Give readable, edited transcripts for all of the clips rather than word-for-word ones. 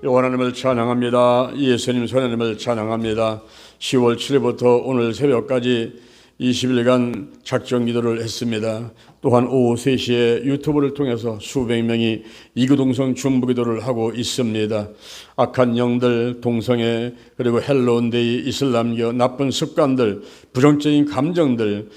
하나님을 찬양합니다. 예수님 하나님을 찬양합니다. 10월 7일부터 오늘 새벽까지 20일간 작정 기도를 했습니다. 또한 오후 3시에 유튜브를 통해서 수백 명이 이구동성 중보기도를 하고 있습니다. 악한 영들, 동성애, 그리고 헬로운데이, 이슬람교, 나쁜 습관들, 부정적인 감정들,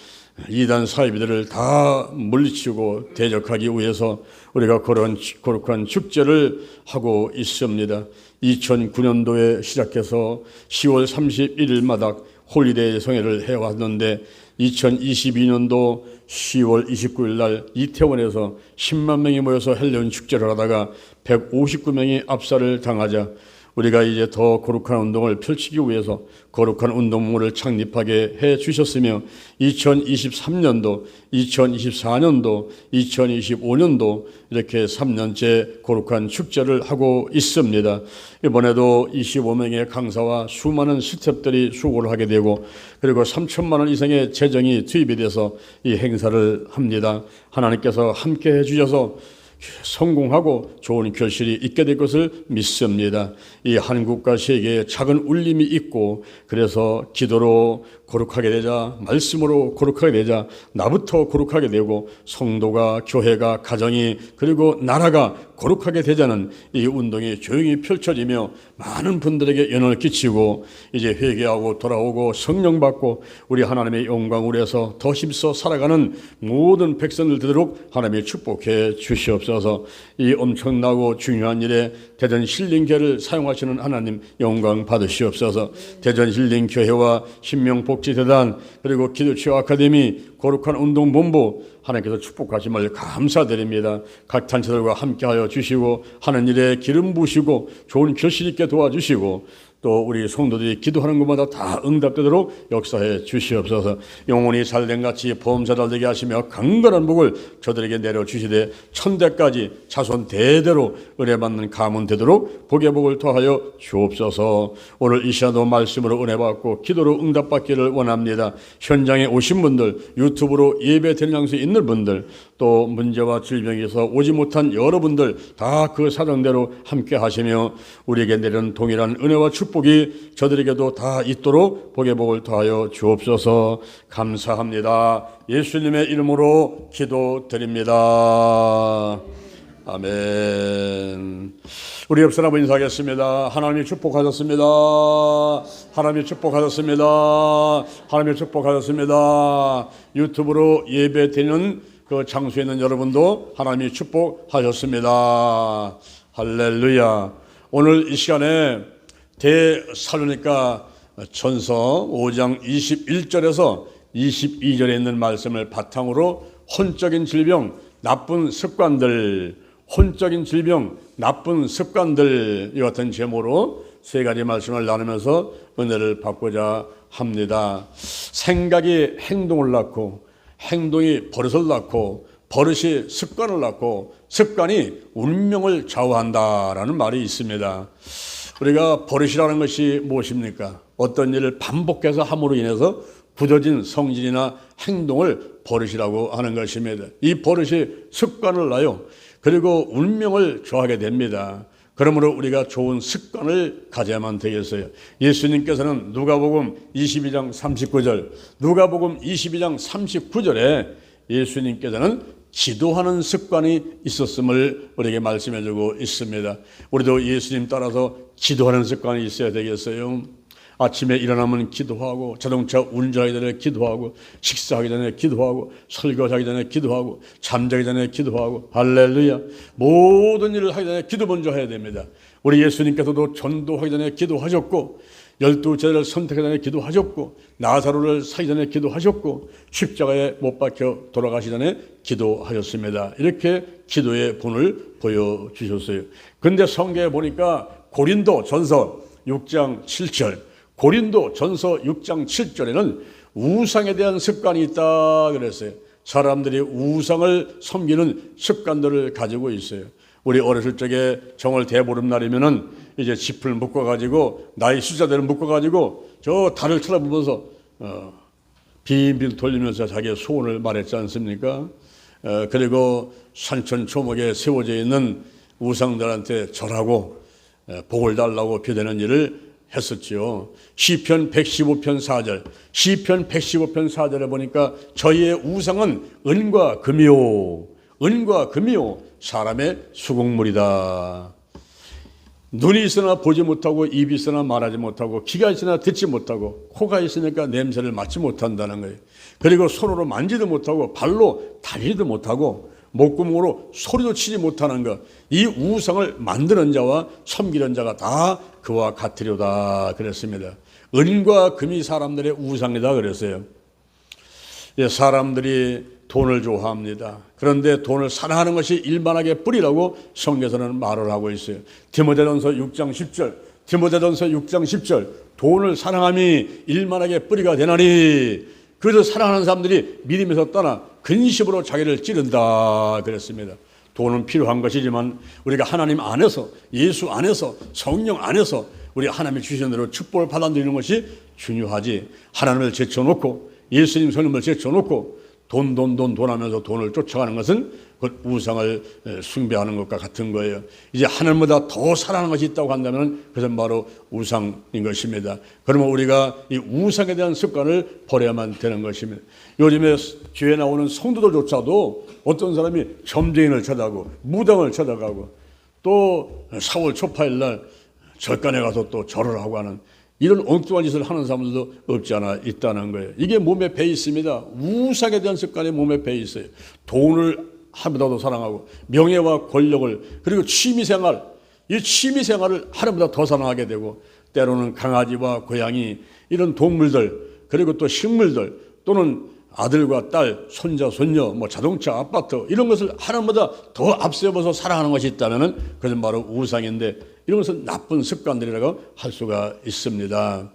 이단 사이비들을 다 물리치고 대적하기 위해서 우리가 그런 거룩한 축제를 하고 있습니다. 2009년도에 시작해서 10월 31일마다 홀리데이 성회를 해왔는데 2022년도 10월 29일 날 이태원에서 10만 명이 모여서 헬로윈 축제를 하다가 159명이 압살을 당하자 우리가 이제 더 거룩한 운동을 펼치기 위해서 거룩한 운동물을 창립하게 해 주셨으며 2023년도, 2024년도, 2025년도 이렇게 3년째 거룩한 축제를 하고 있습니다. 이번에도 25명의 강사와 수많은 스태프들이 수고를 하게 되고 그리고 3천만 원 이상의 재정이 투입이 돼서 이 행사를 합니다. 하나님께서 함께 해 주셔서 성공하고 좋은 결실이 있게 될 것을 믿습니다. 이 한국과 세계에 작은 울림이 있고 그래서 기도로 거룩하게 되자, 말씀으로 거룩하게 되자, 나부터 거룩하게 되고 성도가, 교회가, 가정이 그리고 나라가 거룩하게 되자는 이 운동이 조용히 펼쳐지며 많은 분들에게 영향을 끼치고 이제 회개하고 돌아오고 성령 받고 우리 하나님의 영광을 위해서 더 힘써 살아가는 모든 백성들 되도록 하나님이 축복해 주시옵소서. 이 엄청나고 중요한 일에 대전 힐링교회를 사용하시는 하나님 영광 받으시옵소서. 대전 힐링교회와 신명복지재단 그리고 기도치유 아카데미 거룩한 운동본부 하나님께서 축복하심을 감사드립니다. 각 단체들과 함께하여 주시고 하는 일에 기름 부으시고 좋은 결실 있게 도와주시고 또 우리 성도들이 기도하는 것마다 다 응답되도록 역사해 주시옵소서. 영혼이 잘된 같이 보험자 되게 하시며 강건한 복을 저들에게 내려주시되 천대까지 자손 대대로 은혜받는 가문 되도록 복의 복을 더하여 주옵소서. 오늘 이 시간도 말씀으로 은혜받고 기도로 응답받기를 원합니다. 현장에 오신 분들, 유튜브로 예배 드리는 장소에 있는 분들, 또 문제와 질병에서 오지 못한 여러분들 다 그 사정대로 함께 하시며 우리에게 내리는 동일한 은혜와 축복이 저들에게도 다 있도록 복의 복을 더하여 주옵소서. 감사합니다. 예수님의 이름으로 기도드립니다. 아멘. 우리 옆 사람 인사하겠습니다. 하나님이 축복하셨습니다. 하나님이 축복하셨습니다. 하나님이 축복하셨습니다. 유튜브로 예배 드리는 그 장소에 있는 여러분도 하나님이 축복하셨습니다. 할렐루야. 오늘 이 시간에 데살로니가 전서 5장 21절에서 22절에 있는 말씀을 바탕으로 혼적인 질병, 나쁜 습관들, 혼적인 질병, 나쁜 습관들 이 같은 제목으로 세 가지 말씀을 나누면서 은혜를 받고자 합니다. 생각이 행동을 낳고 행동이 버릇을 낳고 버릇이 습관을 낳고 습관이 운명을 좌우한다라는 말이 있습니다. 우리가 버릇이라는 것이 무엇입니까? 어떤 일을 반복해서 함으로 인해서 굳어진 성질이나 행동을 버릇이라고 하는 것입니다. 이 버릇이 습관을 낳아요. 그리고 운명을 좌우하게 됩니다. 그러므로 우리가 좋은 습관을 가져야만 되겠어요. 예수님께서는 누가복음 22장 39절, 누가복음 22장 39절에 예수님께서는 기도하는 습관이 있었음을 우리에게 말씀해 주고 있습니다. 우리도 예수님 따라서 기도하는 습관이 있어야 되겠어요. 아침에 일어나면 기도하고 자동차 운전하기 전에 기도하고 식사하기 전에 기도하고 설거지하기 전에 기도하고 잠자기 전에 기도하고 할렐루야. 모든 일을 하기 전에 기도 먼저 해야 됩니다. 우리 예수님께서도 전도하기 전에 기도하셨고 12제자를 선택하기 전에 기도하셨고 나사로를 사기 전에 기도하셨고 십자가에 못 박혀 돌아가시기 전에 기도하셨습니다. 이렇게 기도의 본을 보여주셨어요. 그런데 성경에 보니까 고린도 전서 6장 7절 고린도 전서 6장 7절에는 우상에 대한 습관이 있다 그랬어요. 사람들이 우상을 섬기는 습관들을 가지고 있어요. 우리 어렸을 적에 정월 대보름날이면은 이제 짚을 묶어가지고 나이 숫자대로 묶어가지고 저 달을 쳐다보면서 빙빙 돌리면서 자기의 소원을 말했지 않습니까? 그리고 산천 초목에 세워져 있는 우상들한테 절하고 복을 달라고 비대는 일을 했었지요. 시편 115편 4절, 시편 115편 4절에 보니까 저희의 우상은 은과 금이요, 은과 금이요, 사람의 수공물이다. 눈이 있으나 보지 못하고, 입이 있으나 말하지 못하고, 귀가 있으나 듣지 못하고, 코가 있으니까 냄새를 맡지 못한다는 거예요. 그리고 손으로 만지도 못하고, 발로 다리도 못하고, 목구멍으로 소리도 치지 못하는 것, 이 우상을 만드는 자와 섬기는 자가 다 그와 같으려다 그랬습니다. 은과 금이 사람들의 우상이다 그랬어요. 사람들이 돈을 좋아합니다. 그런데 돈을 사랑하는 것이 일만하게 뿌리라고 성경에서는 말을 하고 있어요. 디모데전서 6장 10절, 디모데전서 6장 10절, 돈을 사랑함이 일만하게 뿌리가 되나니, 그래서 사랑하는 사람들이 믿음에서 떠나 근심으로 자기를 찌른다 그랬습니다. 돈은 필요한 것이지만 우리가 하나님 안에서, 예수 안에서, 성령 안에서 우리 하나님이 주신 대로 축복을 받아들이는 것이 중요하지, 하나님을 제쳐놓고 예수님 성령을 제쳐놓고 돈 하면서 돈을 쫓아가는 것은 그 우상을 숭배하는 것과 같은 거예요. 이제 하나님보다 더 사랑하는 것이 있다고 한다면 그것은 바로 우상인 것입니다. 그러면 우리가 이 우상에 대한 습관을 버려야만 되는 것입니다. 요즘에 교회 나오는 성도들조차도 어떤 사람이 점쟁이를 찾아가고 무당을 찾아가고 또 4월 초파일 날 절간에 가서 또 절을 하고 하는 이런 엉뚱한 짓을 하는 사람들도 없지 않아 있다는 거예요. 이게 몸에 배 있습니다. 우상에 대한 습관이 몸에 배 있어요. 돈을 하나보다 더 사랑하고 명예와 권력을, 그리고 취미생활, 이 취미생활을 하나보다 더 사랑하게 되고, 때로는 강아지와 고양이 이런 동물들, 그리고 또 식물들, 또는 아들과 딸, 손자, 손녀, 뭐 자동차, 아파트 이런 것을 하나보다 더 앞세워서 사랑하는 것이 있다면 그것은 바로 우상인데, 이런 것은 나쁜 습관들이라고 할 수가 있습니다.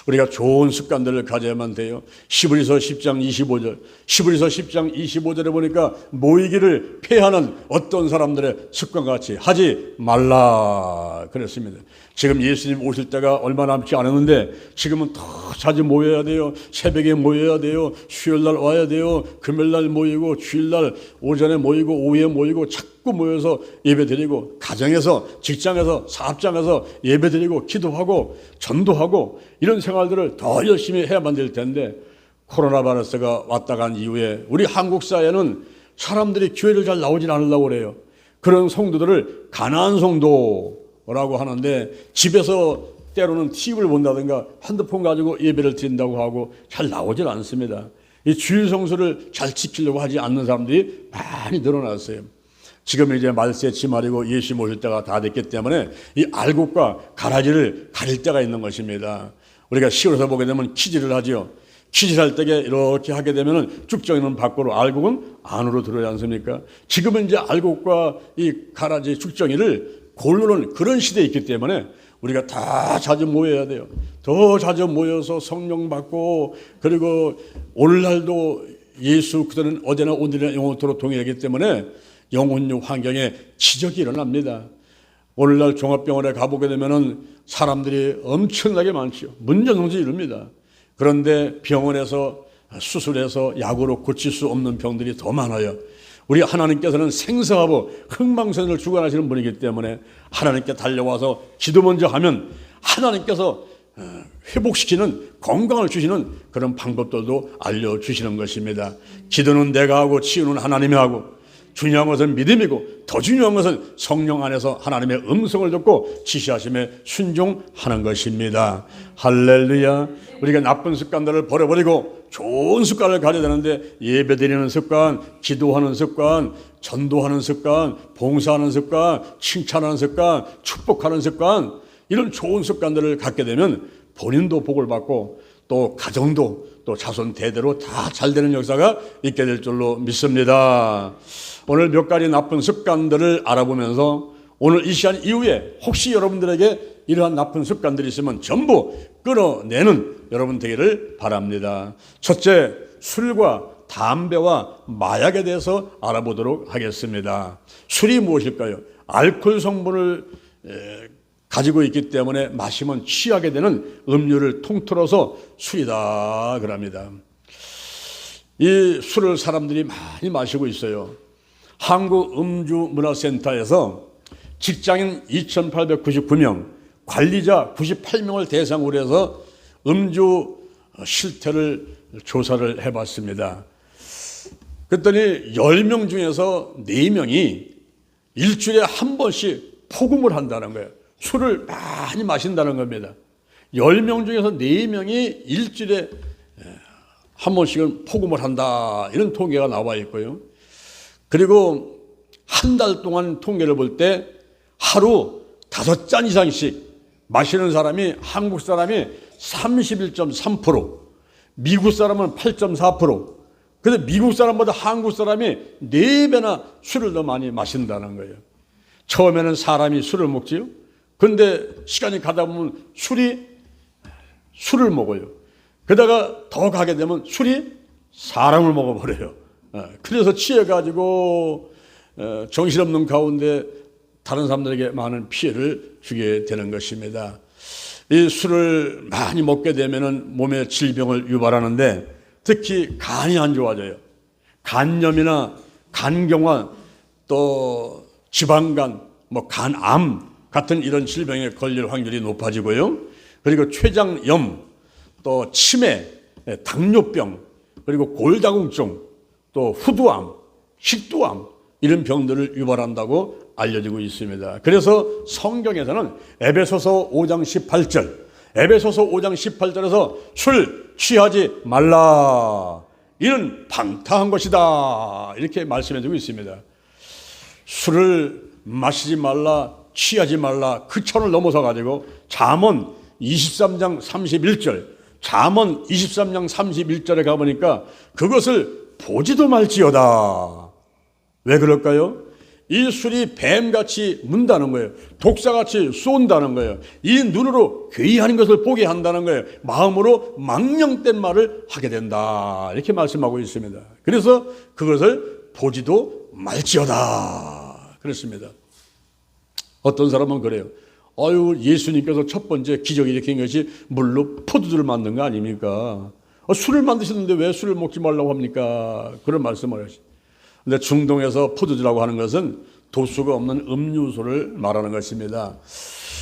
우리가 좋은 습관들을 가져야만 돼요. 시브리서 10장 25절, 시브리서 10장 25절에 보니까 모이기를 폐하는 어떤 사람들의 습관같이 하지 말라 그랬습니다. 지금 예수님 오실 때가 얼마 남지 않았는데 지금은 더 자주 모여야 돼요. 새벽에 모여야 돼요. 수요일날 와야 돼요. 금요일날 모이고, 주일날 오전에 모이고, 오후에 모이고, 자꾸 모여서 예배드리고, 가정에서, 직장에서, 사업장에서 예배드리고, 기도하고, 전도하고 이런 생활들을 더 열심히 해야만 될 텐데, 코로나 바이러스가 왔다 간 이후에 우리 한국 사회는 사람들이 교회를 잘 나오질 않으려고 그래요. 그런 성도들을 가난한 성도라고 하는데, 집에서 때로는 TV를 본다든가 핸드폰 가지고 예배를 드린다고 하고 잘 나오질 않습니다. 이 주일 성수를 잘 지키려고 하지 않는 사람들이 많이 늘어났어요. 지금 이제 말세 지말이고 예수 모실 때가 다 됐기 때문에 이 알곡과 가라지를 가릴 때가 있는 것입니다. 우리가 시골에서 보게 되면 키질을 하죠. 키질할 때 이렇게 하게 되면 쭉정이는 밖으로, 알곡은 안으로 들어오지 않습니까? 지금은 이제 알곡과 이 가라지, 쭉정이를 고르는 그런 시대에 있기 때문에 우리가 다 자주 모여야 돼요. 더 자주 모여서 성령 받고, 그리고 오늘날도 예수 그들은 어제나 오늘이나 영원토록 동일하기 때문에 영혼의 환경에 기적이 일어납니다. 오늘날 종합병원에 가보게 되면은 사람들이 엄청나게 많죠. 문전성시 이릅니다. 그런데 병원에서 수술해서 약으로 고칠 수 없는 병들이 더 많아요. 우리 하나님께서는 생사하고 흥망성쇠를 주관하시는 분이기 때문에 하나님께 달려와서 기도 먼저 하면 하나님께서 회복시키는, 건강을 주시는 그런 방법들도 알려주시는 것입니다. 기도는 내가 하고 치유는 하나님이 하고, 중요한 것은 믿음이고 더 중요한 것은 성령 안에서 하나님의 음성을 듣고 지시하심에 순종하는 것입니다. 할렐루야. 우리가 나쁜 습관들을 버려버리고 좋은 습관을 가져야 되는데, 예배드리는 습관, 기도하는 습관, 전도하는 습관, 봉사하는 습관, 칭찬하는 습관, 축복하는 습관, 이런 좋은 습관들을 갖게 되면 본인도 복을 받고 또 가정도 또 자손 대대로 다 잘 되는 역사가 있게 될 줄로 믿습니다. 오늘 몇 가지 나쁜 습관들을 알아보면서 오늘 이 시간 이후에 혹시 여러분들에게 이러한 나쁜 습관들이 있으면 전부 끊어내는 여러분 되기를 바랍니다. 첫째, 술과 담배와 마약에 대해서 알아보도록 하겠습니다. 술이 무엇일까요? 알코올 성분을 가지고 있기 때문에 마시면 취하게 되는 음료를 통틀어서 술이다 그럽니다. 이 술을 사람들이 많이 마시고 있어요. 한국음주문화센터에서 직장인 2,899명, 관리자 98명을 대상으로 해서 음주 실태를 조사를 해봤습니다. 그랬더니 10명 중에서 4명이 일주일에 한 번씩 폭음을 한다는 거예요. 술을 많이 마신다는 겁니다. 10명 중에서 4명이 일주일에 한 번씩은 폭음을 한다, 이런 통계가 나와 있고요. 그리고 한 달 동안 통계를 볼 때 하루 5잔 이상씩 마시는 사람이, 한국 사람이 31.3%, 미국 사람은 8.4%. 근데 미국 사람보다 한국 사람이 4배나 술을 더 많이 마신다는 거예요. 처음에는 사람이 술을 먹지요. 근데 시간이 가다 보면 술을 먹어요. 그러다가 더 가게 되면 술이 사람을 먹어버려요. 그래서 취해가지고 정신없는 가운데 다른 사람들에게 많은 피해를 주게 되는 것입니다. 이 술을 많이 먹게 되면 몸에 질병을 유발하는데 특히 간이 안 좋아져요. 간염이나 간경화, 또 지방간, 간암 같은 이런 질병에 걸릴 확률이 높아지고요. 그리고 췌장염, 또 치매, 당뇨병, 그리고 골다공증, 또 후두암, 식도암, 이런 병들을 유발한다고 알려지고 있습니다. 그래서 성경에서는 에베소서 5장 18절에서 술 취하지 말라, 이는 방탕한 것이다, 이렇게 말씀해주고 있습니다. 술을 마시지 말라, 취하지 말라, 그 천을 넘어서 가지고 잠언 23장 31절에 가보니까 그것을 보지도 말지어다. 왜 그럴까요? 이 술이 뱀같이 문다는 거예요. 독사같이 쏜다는 거예요. 이 눈으로 괴이한 것을 보게 한다는 거예요. 마음으로 망령된 말을 하게 된다, 이렇게 말씀하고 있습니다. 그래서 그것을 보지도 말지어다 그랬습니다. 어떤 사람은 그래요. 예수님께서 첫 번째 기적을 일으킨 것이 물로 포도주를 만든 거 아닙니까? 술을 만드셨는데 왜 술을 먹지 말라고 합니까? 그런 말씀을 하시죠. 근데 중동에서 포도주라고 하는 것은 도수가 없는 음료수를 말하는 것입니다.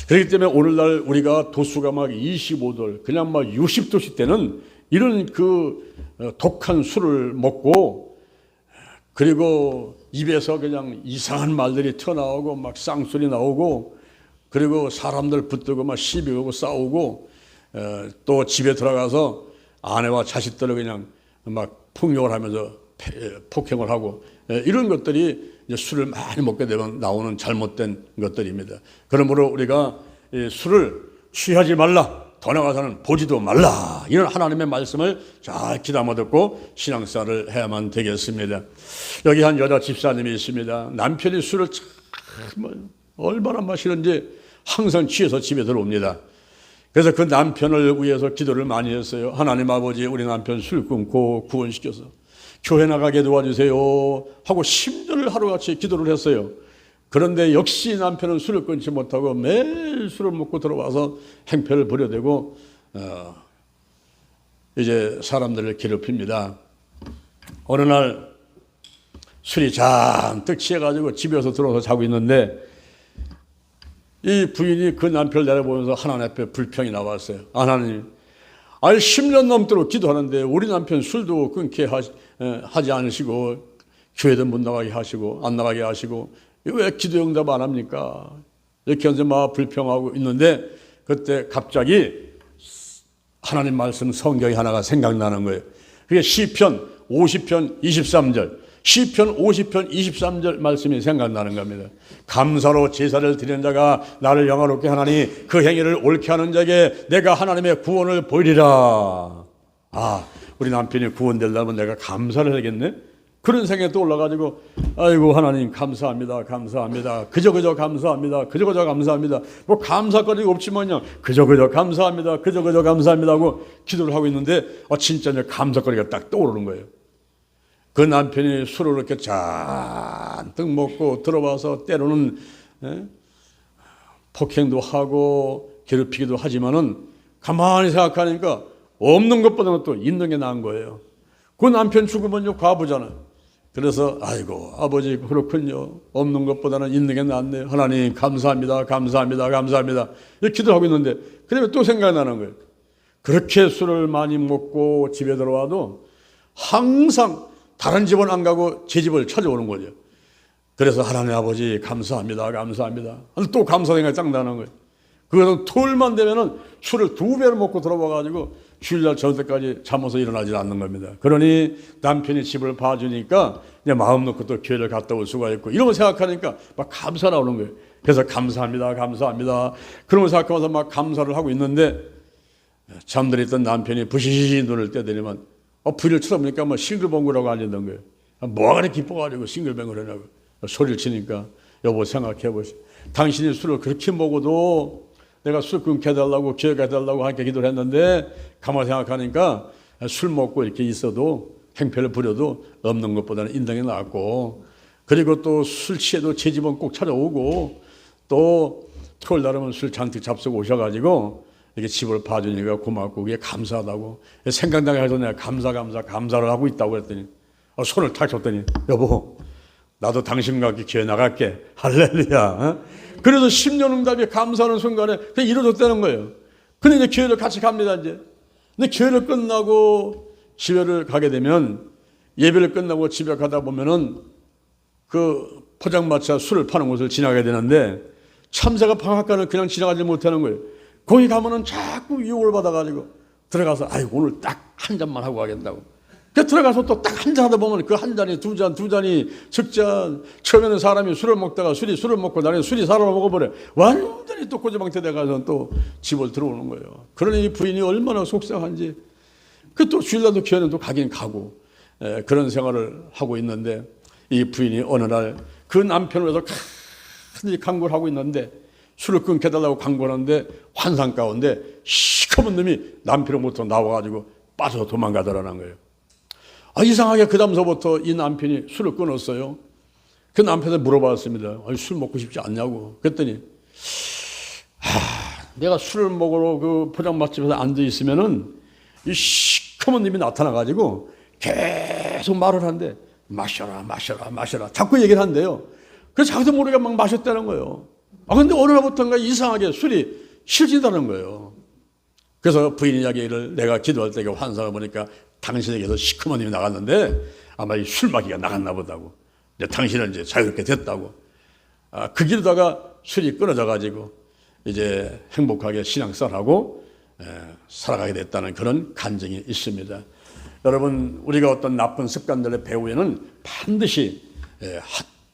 그렇기 때문에 오늘날 우리가 도수가 막 25도, 그냥 막 60도씩 되는 이런 독한 술을 먹고, 그리고 입에서 그냥 이상한 말들이 튀어나오고 막 쌍소리 나오고, 그리고 사람들 붙들고 막 시비 걸고 싸우고, 또 집에 들어가서 아내와 자식들을 그냥 막 폭력을 하면서 폭행을 하고, 이런 것들이 이제 술을 많이 먹게 되면 나오는 잘못된 것들입니다. 그러므로 우리가 술을 취하지 말라, 더 나아가서는 보지도 말라, 이런 하나님의 말씀을 잘 귀담아 듣고 신앙생활을 해야만 되겠습니다. 여기 한 여자 집사님이 있습니다. 남편이 술을 참 얼마나 마시는지 항상 취해서 집에 들어옵니다. 그래서 그 남편을 위해서 기도를 많이 했어요. 하나님 아버지, 우리 남편 술 끊고 구원시켜서 교회 나가게 도와주세요 하고 10년을 하루같이 기도를 했어요. 그런데 역시 남편은 술을 끊지 못하고 매일 술을 먹고 들어와서 행패를 부려대고 이제 사람들을 괴롭힙니다. 어느 날 술이 잔뜩 취해가지고 집에서 들어와서 자고 있는데 이 부인이 그 남편을 내려보면서 하나님 앞에 불평이 나왔어요. 하나님, 10년 넘도록 기도하는데 우리 남편 술도 끊게 하지 않으시고 교회도 못 나가게 하시고 안 나가게 하시고 왜 기도 응답 안 합니까? 이렇게 해서 막 불평하고 있는데 그때 갑자기 하나님 말씀 성경이 하나가 생각나는 거예요. 그게 시편 50편 23절. 시편 50편 23절 말씀이 생각나는 겁니다. 감사로 제사를 드리는 자가 나를 영화롭게 하나니 그 행위를 옳게 하는 자에게 내가 하나님의 구원을 보이리라. 우리 남편이 구원되려면 내가 감사를 해야겠네. 그런 생각이 떠올라가지고 아이고 하나님 감사합니다, 감사합니다, 그저 감사합니다, 그저 감사합니다. 뭐 감사거리가 없지만요, 그저 감사합니다, 그저 감사합니다 하고 기도를 하고 있는데 진짜 이제 감사거리가 딱 떠오르는 거예요. 그 남편이 술을 이렇게 잔뜩 먹고 들어와서 때로는 폭행도 하고 괴롭히기도 하지만은 가만히 생각하니까 없는 것보다는 또 있는 게 나은 거예요. 그 남편 죽으면 과부잖아요. 그래서 아이고 아버지 그렇군요. 없는 것보다는 있는 게 낫네요. 하나님 감사합니다. 감사합니다. 감사합니다. 이렇게 기도하고 있는데 그다음에 또 생각나는 거예요. 그렇게 술을 많이 먹고 집에 들어와도 항상 다른 집은 안 가고 제 집을 찾아오는 거죠. 그래서 하나님 아버지 감사합니다. 감사합니다. 또 감사 생각이 딱 나는 거예요. 그것은 토요일만 되면은 술을 2배를 먹고 들어와가지고 주일날 저녁 때까지 잠에서 일어나지 않는 겁니다. 그러니 남편이 집을 봐주니까 이제 마음 놓고 또 교회를 갔다 올 수가 있고 이런 거 생각하니까 막 감사 나오는 거예요. 그래서 감사합니다. 감사합니다. 그런 거 생각하면서 막 감사를 하고 있는데 잠들어 있던 남편이 부시시 눈을 떼더니만 부인을 쳐다보니까 뭐 싱글벙글하고 앉았던 거예요. 뭐가 그렇게 기뻐가지고 싱글벙글 하냐고 소리를 치니까 여보 생각해보시. 당신이 술을 그렇게 먹어도 내가 술 끊게 해달라고 교회 가달라고 함께 기도를 했는데 가만히 생각하니까 술 먹고 이렇게 있어도 행패를 부려도 없는 것보다는 인당이 낫고 그리고 또 술 취해도 제 집은 꼭 찾아오고 또 토요일 날이면 술 잔뜩 잡수고 오셔가지고 이렇게 집을 봐주니까 고맙고 그게 감사하다고 생각나게 해서 내가 감사를 하고 있다고 했더니 손을 탁 쳤더니 여보 나도 당신과 함께 교회 나갈게. 할렐루야. 그래서 10년 응답이 감사하는 순간에 그냥 이루어졌다는 거예요. 근데 이제 교회를 같이 갑니다, 이제. 근데 교회를 끝나고 집에를 가게 되면 예배를 끝나고 집에 가다 보면은 그 포장마차 술을 파는 곳을 지나가게 되는데 참새가 방앗간을 그냥 지나가지 못하는 거예요. 거기 가면은 자꾸 유혹을 받아가지고 들어가서 아이고 오늘 딱 한 잔만 하고 가겠다고. 그 들어가서 또 딱 한 잔 하다 보면 그 한 잔이 두 잔이 적잔. 처음에는 사람이 술을 먹다가 술을 먹고 나중에 술이 사람을 먹어버려. 완전히 또 꼬지방태 돼가서 또 집을 들어오는 거예요. 그러니 이 부인이 얼마나 속상한지. 그 또 주일날도 교회는 또 가긴 가고 그런 생활을 하고 있는데 이 부인이 어느 날 그 남편을 위해서 간절히 간구를 하고 있는데 술을 끊게 해달라고 간구하는데 환상 가운데 시커먼 놈이 남편으로부터 나와가지고 빠져서 도망가더라는 거예요. 이상하게 그 다음서부터 이 남편이 술을 끊었어요. 그 남편한테 물어봤습니다. 술 먹고 싶지 않냐고. 그랬더니 내가 술을 먹으러 그 포장마차에서 앉아있으면은 이 시커먼 놈이 나타나가지고 계속 말을 한대. 마셔라. 자꾸 얘기를 한대요. 그래서 자기도 모르게 막 마셨다는 거예요. 근데 어느 날부터인가 이상하게 술이 싫어진다는 거예요. 그래서 부인 이야기를 내가 기도할 때 환상을 보니까 당신에게서 시커먼 님이 나갔는데 아마 이 술마귀가 나갔나 보다고. 이제 당신은 이제 자유롭게 됐다고. 그 길다가 술이 끊어져 가지고 이제 행복하게 신앙생활하고 살아가게 됐다는 그런 간증이 있습니다. 여러분 우리가 어떤 나쁜 습관들의 배후에는 반드시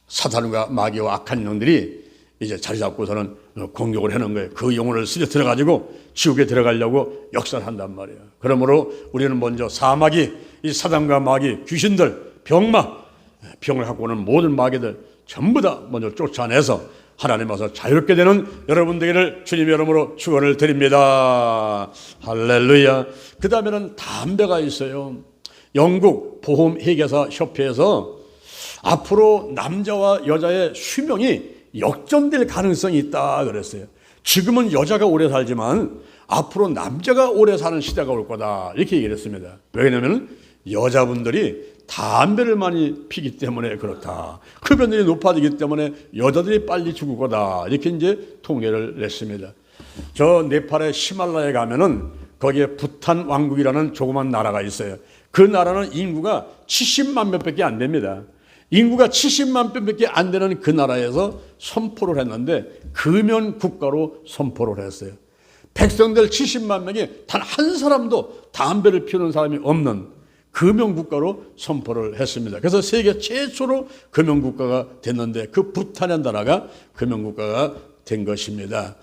사탄과 마귀와 악한 영들이 이제 자리 잡고서는 공격을 해놓은 거예요. 그 영혼을 쓰려 들어가지고 지옥에 들어가려고 역사를 한단 말이에요. 그러므로 우리는 먼저 사마귀, 이 사단과 마귀, 귀신들, 병을 갖고 오는 모든 마귀들 전부 다 먼저 쫓아내서 하나님 와서 자유롭게 되는 여러분 되기를 주님의 이름으로 축원을 드립니다. 할렐루야. 그 다음에는 담배가 있어요. 영국 보험회계사 협회에서 앞으로 남자와 여자의 수명이 역전될 가능성이 있다 그랬어요. 지금은 여자가 오래 살지만 앞으로 남자가 오래 사는 시대가 올 거다 이렇게 얘기를 했습니다. 왜냐하면 여자분들이 담배를 많이 피기 때문에 그렇다. 흡연율이 높아지기 때문에 여자들이 빨리 죽을 거다 이렇게 이제 통계를 냈습니다. 저 네팔의 히말라야에 가면은 거기에 부탄 왕국이라는 조그만 나라가 있어요. 그 나라는 인구가 70만 명밖에 안 됩니다. 인구가 70만 명밖에 안 되는 그 나라에서 선포를 했는데 금연 국가로 선포를 했어요. 백성들 70만 명이 단 한 사람도 담배를 피우는 사람이 없는 금연 국가로 선포를 했습니다. 그래서 세계 최초로 금연 국가가 됐는데 그 부탄의 나라가 금연 국가가 된 것입니다.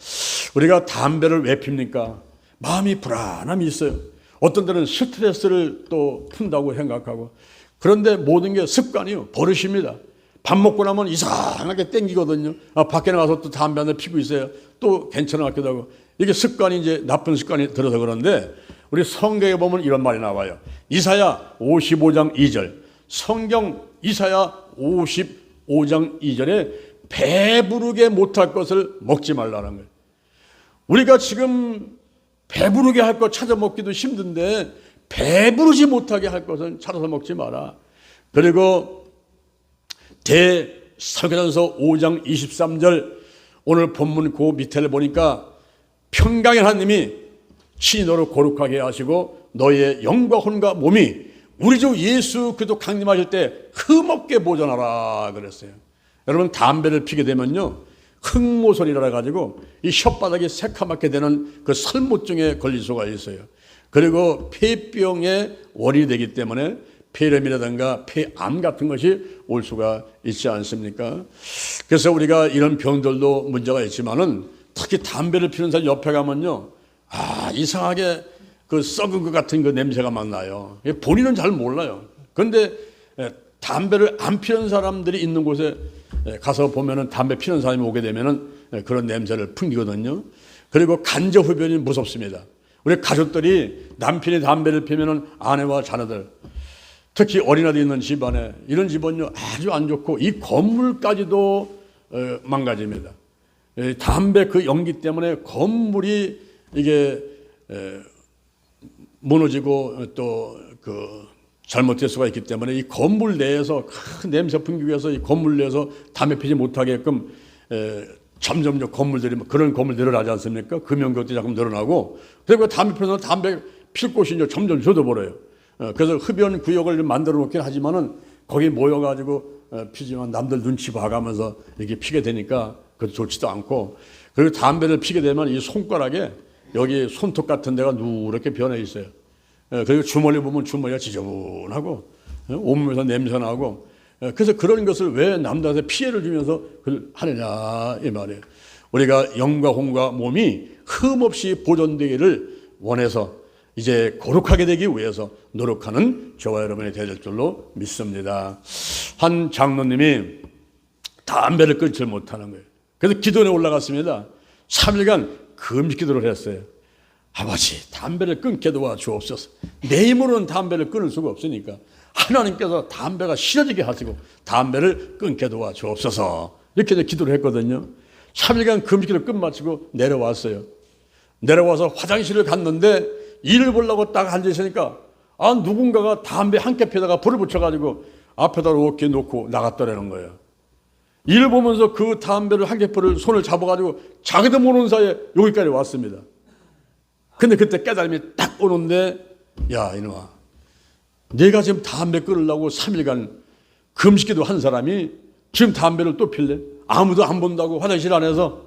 우리가 담배를 왜 핍니까? 마음이 불안함이 있어요. 어떤 때는 스트레스를 또 푼다고 생각하고 그런데 모든 게 습관이요. 버릇입니다. 밥 먹고 나면 이상하게 땡기거든요. 밖에 나가서 또 담배 한 대 피고 있어요. 또 괜찮아 같기도 하고. 이게 습관이 이제 나쁜 습관이 들어서 그런데 우리 성경에 보면 이런 말이 나와요. 이사야 55장 2절. 성경 이사야 55장 2절에 배부르게 못할 것을 먹지 말라는 거예요. 우리가 지금 배부르게 할 것 찾아 먹기도 힘든데 배부르지 못하게 할 것은 찾아서 먹지 마라. 그리고 대사도전서 5장 23절 오늘 본문 그 밑에를 보니까 평강의 하나님이 친히 너를 거룩하게 하시고 너의 영과 혼과 몸이 우리 주 예수 그리스도 강림하실 때 흠없게 보존하라 그랬어요. 여러분 담배를 피게 되면요 흑모설이라 가지고 이 혓바닥이 새카맣게 되는 그 살모증에 걸릴 수가 있어요. 그리고 폐병의 원인이 되기 때문에 폐렴이라든가 폐암 같은 것이 올 수가 있지 않습니까? 그래서 우리가 이런 병들도 문제가 있지만은 특히 담배를 피우는 사람 옆에 가면요 이상하게 그 썩은 것 같은 그 냄새가 막 나요. 본인은 잘 몰라요. 그런데 담배를 안 피우는 사람들이 있는 곳에 가서 보면은 담배 피우는 사람이 오게 되면은 그런 냄새를 풍기거든요. 그리고 간접 흡연이 무섭습니다. 우리 가족들이 남편이 담배를 피우면은 아내와 자녀들, 특히 어린아이들 있는 집안에 이런 집은요 아주 안 좋고 이 건물까지도 망가집니다. 담배 그 연기 때문에 건물이 이게 무너지고 또 그 잘못될 수가 있기 때문에 이 건물 내에서 큰 냄새 풍기기 위해서 이 건물 내에서 담배 피지 못하게끔 점점 건물들이 그런 건물들이 늘어나지 않습니까? 금연객들이 자꾸 늘어나고 그리고 담배 피우면 담배 필 곳이 이제 점점 줄어들어요. 그래서 흡연 구역을 만들어 놓긴 하지만은 거기 모여가지고 피지만 남들 눈치 봐가면서 이렇게 피게 되니까 그것도 좋지도 않고 그리고 담배를 피게 되면 이 손가락에 여기 손톱 같은 데가 누렇게 변해 있어요. 그리고 주머니 보면 주머니가 지저분하고 온몸에서 냄새나고 그래서 그런 것을 왜 남들한테 피해를 주면서 그걸 하느냐 이 말이에요. 우리가 영과 혼과 몸이 흠없이 보존되기를 원해서 이제 거룩하게 되기 위해서 노력하는 저와 여러분이 되될 줄로 믿습니다. 한 장로님이 담배를 끊지 못하는 거예요. 그래서 기도원에 올라갔습니다. 3일간 금식 기도를 했어요. 아버지 담배를 끊게 도와주옵소서. 내 힘으로는 담배를 끊을 수가 없으니까 하나님께서 담배가 싫어지게 하시고 담배를 끊게 도와주옵소서. 이렇게 기도를 했거든요. 3일간 금식 기도를 끝마치고 내려왔어요. 내려와서 화장실을 갔는데 일을 보려고 딱 앉아있으니까 누군가가 담배 한 캡에다가 불을 붙여가지고 앞에다 이렇게 놓고 나갔더라는 거예요. 일을 보면서 그 담배를 한 캡을 손을 잡아가지고 자기도 모르는 사이에 여기까지 왔습니다. 근데 그때 깨달음이 딱 오는데 야 이놈아 내가 지금 담배 끊으려고 3일간 금식기도 한 사람이 지금 담배를 또 필래? 아무도 안 본다고 화장실 안에서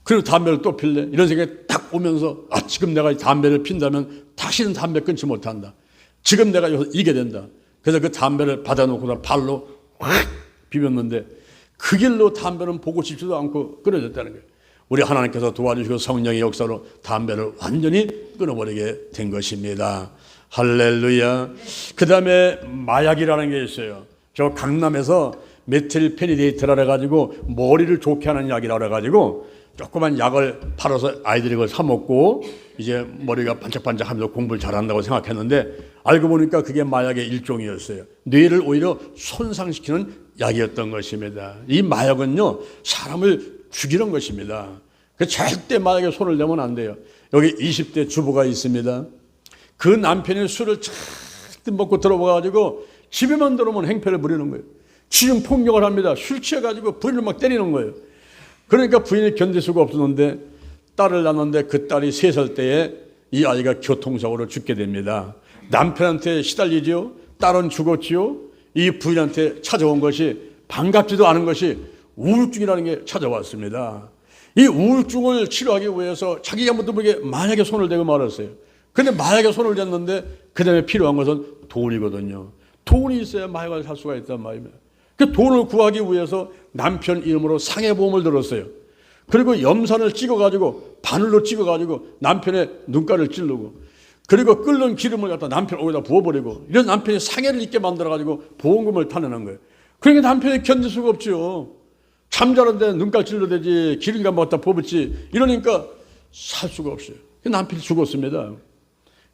그리고 담배를 또 필래? 이런 생각이 딱 오면서 지금 내가 담배를 핀다면 다시는 담배 끊지 못한다. 지금 내가 여기서 이게 된다. 그래서 그 담배를 받아놓고 발로 확 비볐는데 그 길로 담배는 보고 싶지도 않고 끊어졌다는 거예요. 우리 하나님께서 도와주시고 성령의 역사로 담배를 완전히 끊어버리게 된 것입니다. 할렐루야. 그 다음에 마약이라는 게 있어요. 저 강남에서 메틸페니데이트라 해가지고 머리를 좋게 하는 약이라 해가지고 조그만 약을 팔아서 아이들이 그걸 사 먹고 이제 머리가 반짝반짝하면서 공부를 잘한다고 생각했는데 알고 보니까 그게 마약의 일종이었어요. 뇌를 오히려 손상시키는 약이었던 것입니다. 이 마약은요 사람을 죽이는 것입니다. 절대 마약에 손을 대면 안 돼요. 여기 20대 주부가 있습니다. 그 남편이 술을 잔뜩 먹고 들어와가지고 집에만 들어오면 행패를 부리는 거예요. 지금 폭력을 합니다. 술 취해가지고 부인을 막 때리는 거예요. 그러니까 부인이 견딜 수가 없었는데 딸을 낳았는데 그 딸이 3살 때에 이 아이가 교통사고로 죽게 됩니다. 남편한테 시달리지요. 딸은 죽었지요. 이 부인한테 찾아온 것이 반갑지도 않은 것이 우울증이라는 게 찾아왔습니다. 이 우울증을 치료하기 위해서 자기가 아무도 모르게 마약에 손을 대고 말았어요. 근데 마약에 손을 댔는데 그 다음에 필요한 것은 돈이거든요. 돈이 있어야 마약을 살 수가 있단 말입니다. 그 돈을 구하기 위해서 남편 이름으로 상해보험을 들었어요. 그리고 염산을 찍어가지고 바늘로 찍어가지고 남편의 눈가를 찌르고 그리고 끓는 기름을 갖다 남편 옷에다 부어버리고 이런 남편이 상해를 입게 만들어가지고 보험금을 타내는 거예요. 그러니까 남편이 견딜 수가 없죠. 잠자는데 눈깔 찔러대지 기름감 갖다 부어붙지 이러니까 살 수가 없어요. 남편이 죽었습니다.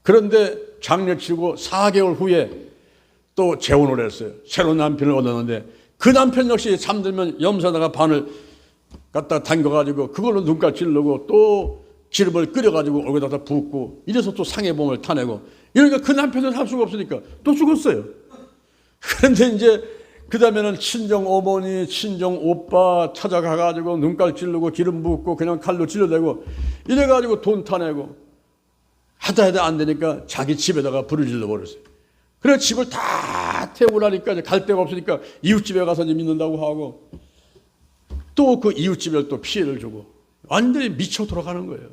그런데 장례치고 4개월 후에 또 재혼을 했어요. 새로운 남편을 얻었는데 그 남편 역시 잠들면 염사다가 반을 갖다 담겨가지고 그걸로 눈깔 찌르고 또 기름을 끓여가지고 얼굴에다 붓고 이래서 또 상해보험을 타내고 이러니까 그 남편은 할 수가 없으니까 또 죽었어요. 그런데 이제 그 다음에는 친정 어머니, 친정 오빠 찾아가가지고 눈깔 찌르고 기름 붓고 그냥 칼로 찔러대고 이래가지고 돈 타내고 하다 안 되니까 자기 집에다가 불을 질러버렸어요. 그래 집을 다 태우고 나니까 이제 갈 데가 없으니까 이웃집에 가서 이제 믿는다고 하고 또 그 이웃집에 또 피해를 주고 완전히 미쳐 돌아가는 거예요.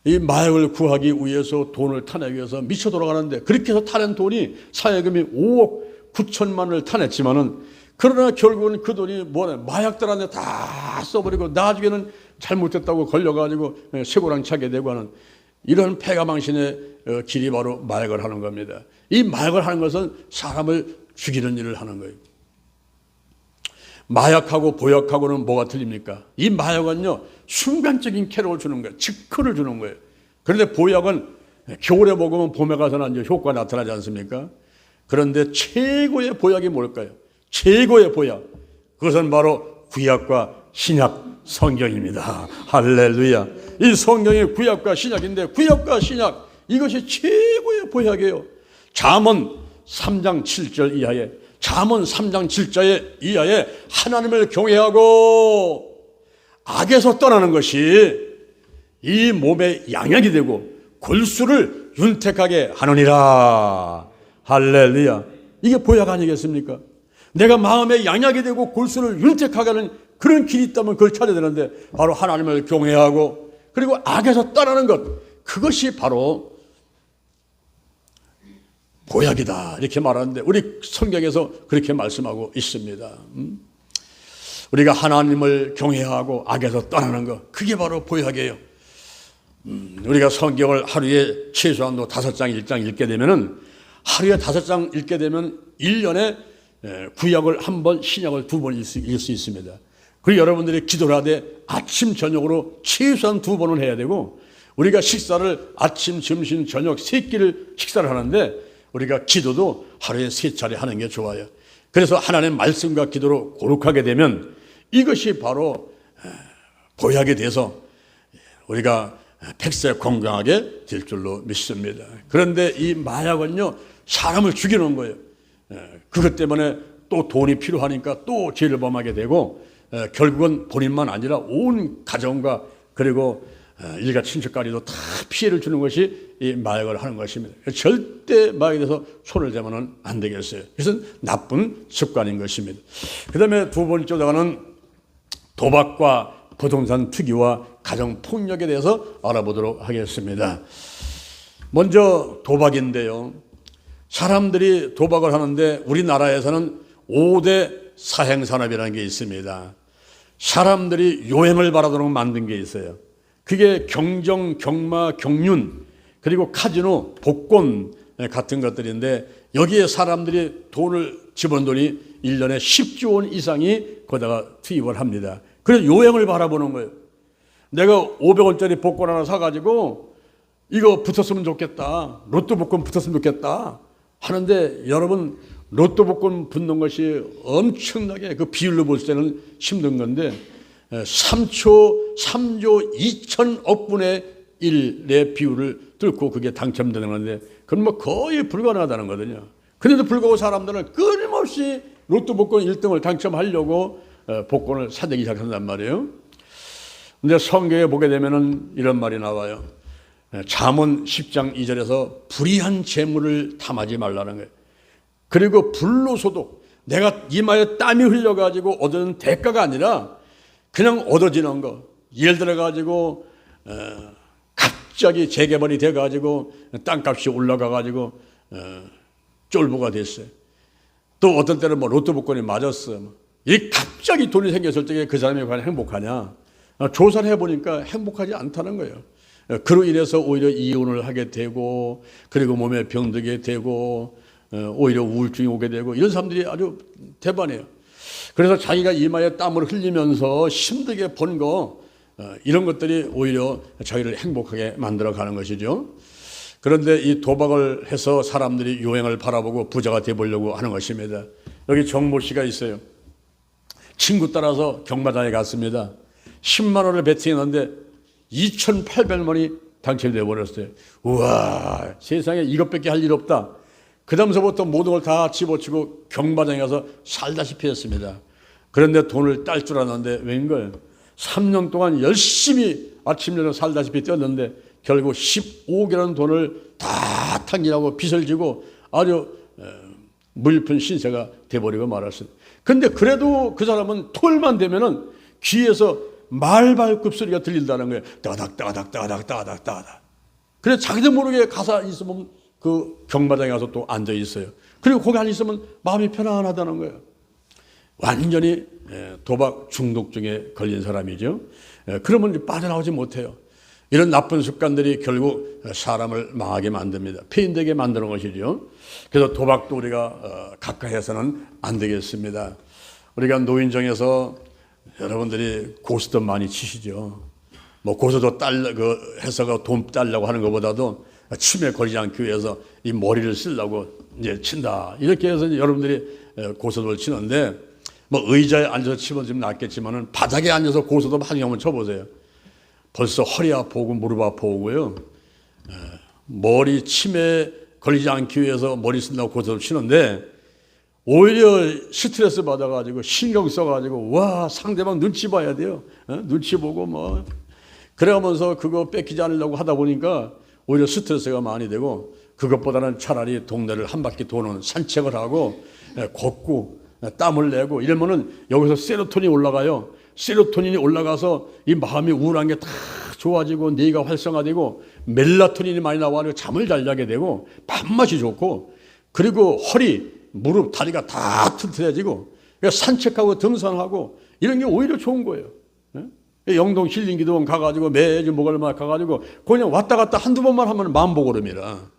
이 마약을 구하기 위해서 돈을 타내기 위해서 미쳐 돌아가는데 그렇게 해서 타낸 돈이 사예금이 5억 9천만을 타냈지만은 그러나 결국은 그 돈이 뭐냐 마약들한테 다 써버리고 나중에는 잘못했다고 걸려가지고 쇠고랑 차게 되고 하는 이런 패가망신의 길이 바로 마약을 하는 겁니다. 이 마약을 하는 것은 사람을 죽이는 일을 하는 거예요. 마약하고 보약하고는 뭐가 틀립니까? 이 마약은요 순간적인 쾌락을 주는 거예요. 즉흥을 주는 거예요. 그런데 보약은 겨울에 먹으면 봄에 가서는 이제 효과가 나타나지 않습니까? 그런데 최고의 보약이 뭘까요? 최고의 보약. 그것은 바로 구약과 신약 성경입니다. 할렐루야. 이 성경이 구약과 신약인데 구약과 신약 이것이 최고의 보약이에요. 잠언 3장 7절 이하에 잠언 3장 7절 이하에 하나님을 경외하고 악에서 떠나는 것이 이 몸의 양약이 되고 골수를 윤택하게 하느니라. 할렐루야. 이게 보약 아니겠습니까? 내가 마음의 양약이 되고 골수를 윤택하게 하는 그런 길이 있다면 그걸 찾아야 되는데 바로 하나님을 경외하고 그리고 악에서 떠나는 것 그것이 바로 보약이다 이렇게 말하는데 우리 성경에서 그렇게 말씀하고 있습니다. 우리가 하나님을 경외하고 악에서 떠나는 것 그게 바로 보약이에요. 우리가 성경을 하루에 최소한도 5장 1장 읽게 되면은 하루에 5장 읽게 되면 1년에 구약을 1번 신약을 2번 읽을 수 있습니다. 그리고 여러분들이 기도를 하되 아침 저녁으로 최소한 2번은 해야 되고 우리가 식사를 아침 점심 저녁 3끼를 식사를 하는데 우리가 기도도 하루에 3차례 하는 게 좋아요. 그래서 하나님의 말씀과 기도로 거룩하게 되면 이것이 바로 보약이 돼서 우리가 백세 건강하게 될 줄로 믿습니다. 그런데 이 마약은요 사람을 죽이는 거예요. 그것 때문에 또 돈이 필요하니까 또 죄를 범하게 되고 결국은 본인만 아니라 온 가정과 그리고 일가 친척까지도 다 피해를 주는 것이 이 마약을 하는 것입니다. 절대 마약에 대해서 손을 대면 안 되겠어요. 그것은 나쁜 습관인 것입니다. 그 다음에 두 번째로는 도박과 부동산 투기와 가정폭력에 대해서 알아보도록 하겠습니다. 먼저 도박인데요. 사람들이 도박을 하는데 우리나라에서는 5대 사행산업이라는 게 있습니다. 사람들이 요행을 바라도록 만든 게 있어요. 그게 경정, 경마, 경륜, 그리고 카지노, 복권 같은 것들인데 여기에 사람들이 돈을 집어넣은 돈이 1년에 10조 원 이상이 거기다가 투입을 합니다. 그래서 요행을 바라보는 거예요. 내가 500원짜리 복권 하나 사가지고 이거 붙었으면 좋겠다. 로또 복권 붙었으면 좋겠다. 하는데 여러분 로또 복권 붙는 것이 엄청나게 그 비율로 볼 때는 힘든 건데 3조 2천억 분의 1의 비율을 뚫고 그게 당첨되는 건데 그건 뭐 거의 불가능하다는 거거든요. 그런데도 불구하고 사람들은 끊임없이 로또 복권 1등을 당첨하려고 복권을 사들기 시작한단 말이에요. 근데 성경에 보게 되면은 이런 말이 나와요. 잠언 10장 2절에서 불의한 재물을 탐하지 말라는 거예요. 그리고 불로소득, 내가 이마에 땀이 흘려가지고 얻은 대가가 아니라 그냥 얻어지는 거. 예를 들어가지고 갑자기 재개발이 돼가지고 땅값이 올라가가지고 쫄보가 됐어요. 또 어떤 때는 뭐 로또 복권이 맞았어. 이 갑자기 돈이 생겼을 때 그 사람이 과연 행복하냐? 조사를 해보니까 행복하지 않다는 거예요. 그로 인해서 오히려 이혼을 하게 되고 그리고 몸에 병들게 되고 오히려 우울증이 오게 되고 이런 사람들이 아주 대반이에요. 그래서 자기가 이마에 땀을 흘리면서 힘들게 번 거 이런 것들이 오히려 자기를 행복하게 만들어가는 것이죠. 그런데 이 도박을 해서 사람들이 요행을 바라보고 부자가 되보려고 하는 것입니다. 여기 정모 씨가 있어요. 친구 따라서 경마장에 갔습니다. 10만 원을 베팅했는데 2,800만 원이 당첨되어 버렸어요. 우와, 세상에 이것밖에 할 일 없다. 그 다음서부터 모든 걸 다 집어치고 경마장에 가서 살다시피 했습니다. 그런데 돈을 딸 줄 알았는데 웬걸 3년 동안 열심히 아침 저녁 살다시피 뛰었는데 결국 15개라는 돈을 다 탕진하고 빚을 지고 아주 물푼 신세가 돼버리고 말았습니다. 근데 그래도 그 사람은 토요일만 되면은 귀에서 말발굽 소리가 들린다는 거예요. 따닥 따닥 따닥 따닥 따닥. 그래서 자기도 모르게 가서 있으면 그 경마장에 가서 또 앉아 있어요. 그리고 거기 앉아 있으면 마음이 편안하다는 거예요. 완전히 도박 중독증에 걸린 사람이죠. 그러면 빠져나오지 못해요. 이런 나쁜 습관들이 결국 사람을 망하게 만듭니다. 폐인되게 만드는 것이죠. 그래서 도박도 우리가 가까이 해서는 안 되겠습니다. 우리가 노인정에서 여러분들이 고스톱 많이 치시죠. 뭐 고스톱 해서 돈 딸려고 하는 것보다도 치매 걸리지 않기 위해서 이 머리를 쓰려고 이제 친다. 이렇게 해서 이제 여러분들이 고스톱을 치는데 뭐 의자에 앉아서 치면 좀 낫겠지만은 바닥에 앉아서 고스톱 한 경험을 쳐보세요. 벌써 허리 아프고 무릎 아프고요. 머리 치매 걸리지 않기 위해서 머리 쓴다고 고스톱 치는데 오히려 스트레스 받아가지고 신경 써가지고 와 상대방 눈치 봐야 돼요. 눈치 보고 뭐 그래가면서 그거 뺏기지 않으려고 하다 보니까 오히려 스트레스가 많이 되고 그것보다는 차라리 동네를 한 바퀴 도는 산책을 하고 걷고 땀을 내고 이러면은 여기서 세로토닌이 올라가요. 세로토닌이 올라가서 이 마음이 우울한 게 다 좋아지고 뇌가 활성화되고 멜라토닌이 많이 나와서 잠을 잘 자게 되고 밥맛이 좋고 그리고 허리, 무릎, 다리가 다 튼튼해지고 산책하고 등산하고 이런 게 오히려 좋은 거예요. 영동 힐링기도원 가가지고 매주 목요일마다 가가지고 그냥 왔다 갔다 한두 번만 하면 마음보고름이라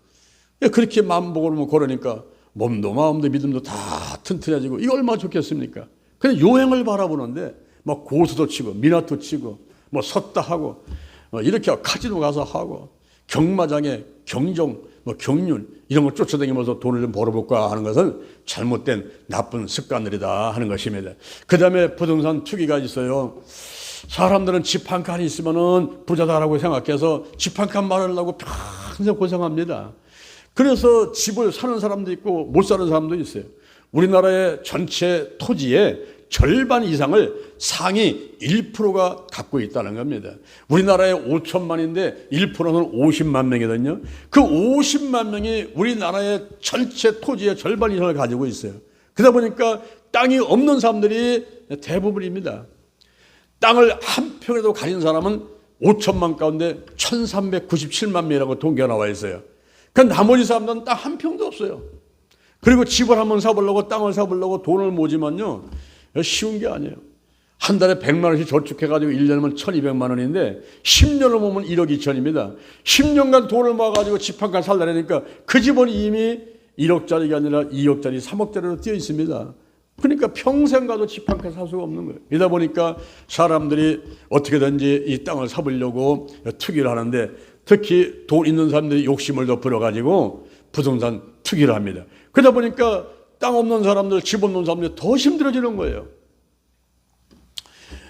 그렇게 마음보고름 걸으니까 몸도 마음도 믿음도 다 튼튼해지고 이거 얼마나 좋겠습니까? 그냥 요행을 바라보는데 뭐 고수도 치고 미나토 치고 뭐 섰다 하고 이렇게 카지노 가서 하고 경마장에 경종 뭐 경륜 이런 걸 쫓아다니면서 돈을 좀 벌어볼까 하는 것은 잘못된 나쁜 습관들이다 하는 것입니다. 그 다음에 부동산 투기가 있어요. 사람들은 집 한 칸이 있으면은 부자다라고 생각해서 집 한 칸 마련하려고 평생 고생합니다. 그래서 집을 사는 사람도 있고 못 사는 사람도 있어요. 우리나라의 전체 토지의 절반 이상을 상위 1%가 갖고 있다는 겁니다. 우리나라에 5천만인데 1%는 50만 명이거든요. 그 50만 명이 우리나라의 전체 토지의 절반 이상을 가지고 있어요. 그러다 보니까 땅이 없는 사람들이 대부분입니다. 땅을 한 평에도 가진 사람은 5천만 가운데 1397만 명이라고 통계가 나와 있어요. 그 나머지 사람들은 땅 한 평도 없어요. 그리고 집을 한번 사보려고 땅을 사보려고 돈을 모지만요. 쉬운 게 아니에요. 한 달에 100만 원씩 저축해가지고 1년이면 1200만 원인데 10년을 보면 1억 2천입니다. 10년간 돈을 모아가지고 집 한 칸 살려니까 그 집은 이미 1억짜리가 아니라 2억짜리, 3억짜리로 뛰어 있습니다. 그러니까 평생 가도 집 한 칸 살 수가 없는 거예요. 이러다 보니까 사람들이 어떻게든지 이 땅을 사보려고 투기를 하는데 특히 돈 있는 사람들이 욕심을 더 부려가지고 부동산 투기를 합니다. 그러다 보니까 땅 없는 사람들, 집 없는 사람들이 더 힘들어지는 거예요.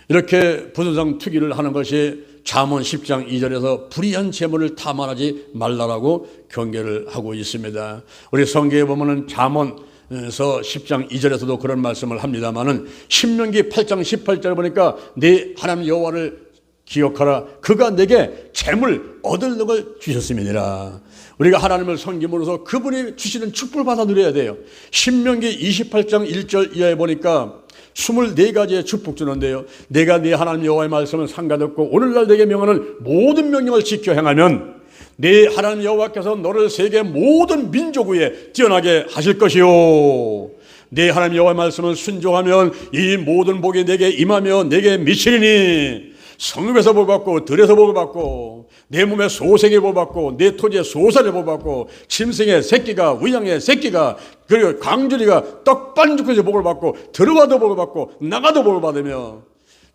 이렇게 부동산 투기를 하는 것이 잠언 10장 2절에서 불의한 재물을 탐하지 말라라고 경계를 하고 있습니다. 우리 성경에 보면은 잠언에서 10장 2절에서도 그런 말씀을 합니다만은 신명기 8장 18절 보니까 네 하나님 여호와를 기억하라. 그가 내게 재물 얻을 덕을 주셨음이니라. 우리가 하나님을 섬김으로써 그분이 주시는 축복을 받아 누려야 돼요. 신명기 28장 1절 이하에 보니까 24가지의 축복 주는데요. 내가 네 하나님 여호와의 말씀을 상가듣고 오늘날 내게 명하는 모든 명령을 지켜 행하면 네 하나님 여호와께서 너를 세계 모든 민족 위에 뛰어나게 하실 것이요. 네 하나님 여호와의 말씀을 순종하면 이 모든 복이 내게 임하며 내게 미치리니 성읍에서 복받고 들에서 복받고 내 몸에 소생에 복받고 내 토지에 소살에 복받고 짐승의 새끼가 우양의 새끼가 그리고 광주리가 떡반죽해서 복을 받고 들어가도 복을 받고 나가도 복을 받으며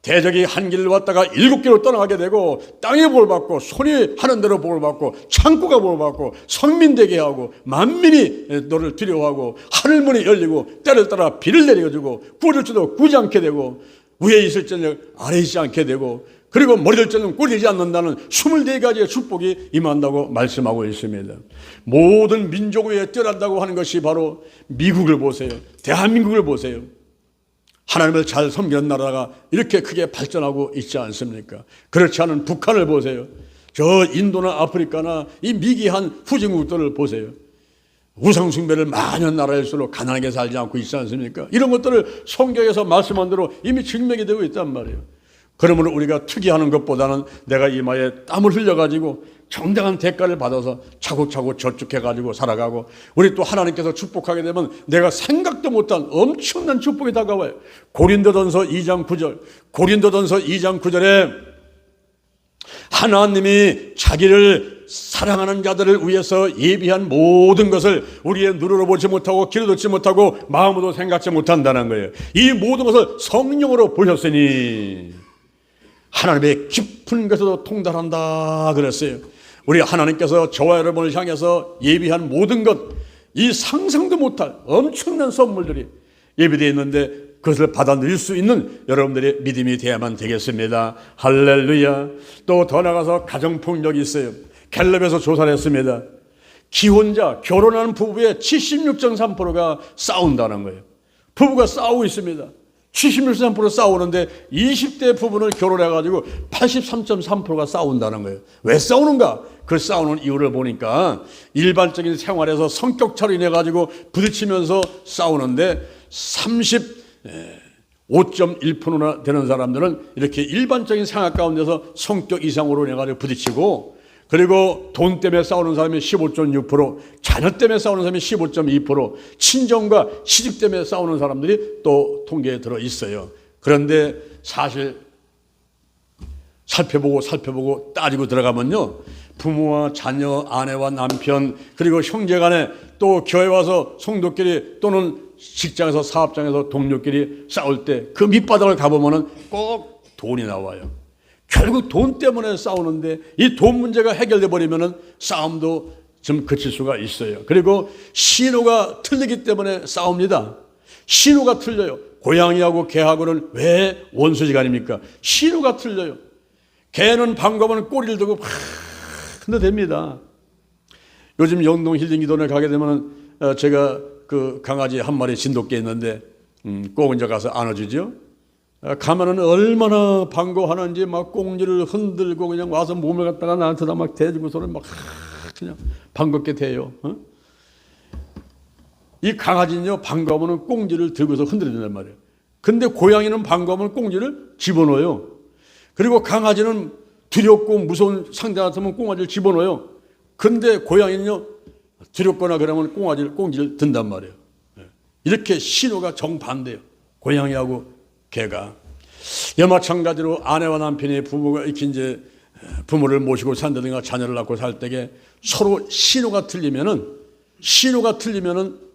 대적이 한 길을 왔다가 7길로 떠나가게 되고 땅에 복을 받고 손이 하는 대로 복을 받고 창고가 복을 받고 성민 되게 하고 만민이 너를 두려워하고 하늘문이 열리고 때를 따라 비를 내려주고 구를 주도 구지 않게 되고 위에 있을지는 아래에 있지 않게 되고 그리고 머리를 쩌는 꼴이 되지 않는다는 24가지의 축복이 임한다고 말씀하고 있습니다. 모든 민족 위에 뛰어난다고 하는 것이 바로 미국을 보세요. 대한민국을 보세요. 하나님을 잘 섬기는 나라가 이렇게 크게 발전하고 있지 않습니까? 그렇지 않은 북한을 보세요. 저 인도나 아프리카나 이 미개한 후진국들을 보세요. 우상숭배를 많이 하는 나라일수록 가난하게 살지 않고 있지 않습니까? 이런 것들을 성경에서 말씀한 대로 이미 증명이 되고 있단 말이에요. 그러므로 우리가 투기하는 것보다는 내가 이마에 땀을 흘려가지고 정당한 대가를 받아서 차곡차곡 저축해가지고 살아가고, 우리 또 하나님께서 축복하게 되면 내가 생각도 못한 엄청난 축복이 다가와요. 고린도전서 2장 9절, 고린도전서 2장 9절에 하나님이 자기를 사랑하는 자들을 위해서 예비한 모든 것을 우리의 눈으로 보지 못하고 귀로 듣지 못하고 마음으로 생각지 못한다는 거예요. 이 모든 것을 성령으로 보셨으니 하나님의 깊은 것에도 통달한다 그랬어요. 우리 하나님께서 저와 여러분을 향해서 예비한 모든 것, 이 상상도 못할 엄청난 선물들이 예비되어 있는데 그것을 받아들일 수 있는 여러분들의 믿음이 되어야만 되겠습니다. 할렐루야. 또 더 나가서 가정폭력이 있어요. 갤럽에서 조사를 했습니다. 기혼자, 결혼하는 부부의 76.3%가 싸운다는 거예요. 부부가 싸우고 있습니다. 76.3% 싸우는데 20대 부부는 결혼해가지고 83.3%가 싸운다는 거예요. 왜 싸우는가? 그 싸우는 이유를 보니까 일반적인 생활에서 성격차로 인해가지고 부딪히면서 싸우는데 35.1%나 되는 사람들은 이렇게 일반적인 생활 가운데서 성격 이상으로 인해가지고 부딪히고, 그리고 돈 때문에 싸우는 사람이 15.6%, 자녀 때문에 싸우는 사람이 15.2%, 친정과 시집 때문에 싸우는 사람들이 또 통계에 들어 있어요. 그런데 사실 살펴보고 따지고 들어가면요, 부모와 자녀, 아내와 남편, 그리고 형제간에, 또 교회 와서 성도끼리 또는 직장에서 사업장에서 동료끼리 싸울 때 그 밑바닥을 가보면은 꼭 돈이 나와요. 결국 돈 때문에 싸우는데 이 돈 문제가 해결돼 버리면은 싸움도 좀 그칠 수가 있어요. 그리고 신호가 틀리기 때문에 싸웁니다. 신호가 틀려요. 고양이하고 개하고는 왜 원수지간입니까? 신호가 틀려요. 개는 방금은 꼬리를 들고 막 흔들댑니다. 요즘 영동 힐링 기도원에 가게 되면 제가 그 강아지 한 마리 진돗개 있는데 꼭 이제 가서 안아주죠. 가면은 얼마나 반가워하는지 막 꽁지를 흔들고 그냥 와서 몸을 갖다가 나한테다 막 대주고서는 막 그냥 반갑게 대요. 이 강아지는요, 반가우면 꽁지를 들고서 흔들어준단 말이에요. 근데 고양이는 반가우면 꽁지를 집어넣어요. 그리고 강아지는 두렵고 무서운 상대 같으면 꽁지를 집어넣어요. 근데 고양이는요, 두렵거나 그러면 꽁지를 든단 말이에요. 이렇게 신호가 정반대예요. 고양이하고 개가. 마찬가지로 아내와 남편이 부부가 이렇게 이제 부모를 모시고 산다든가 자녀를 낳고 살 때에 서로 신호가 틀리면은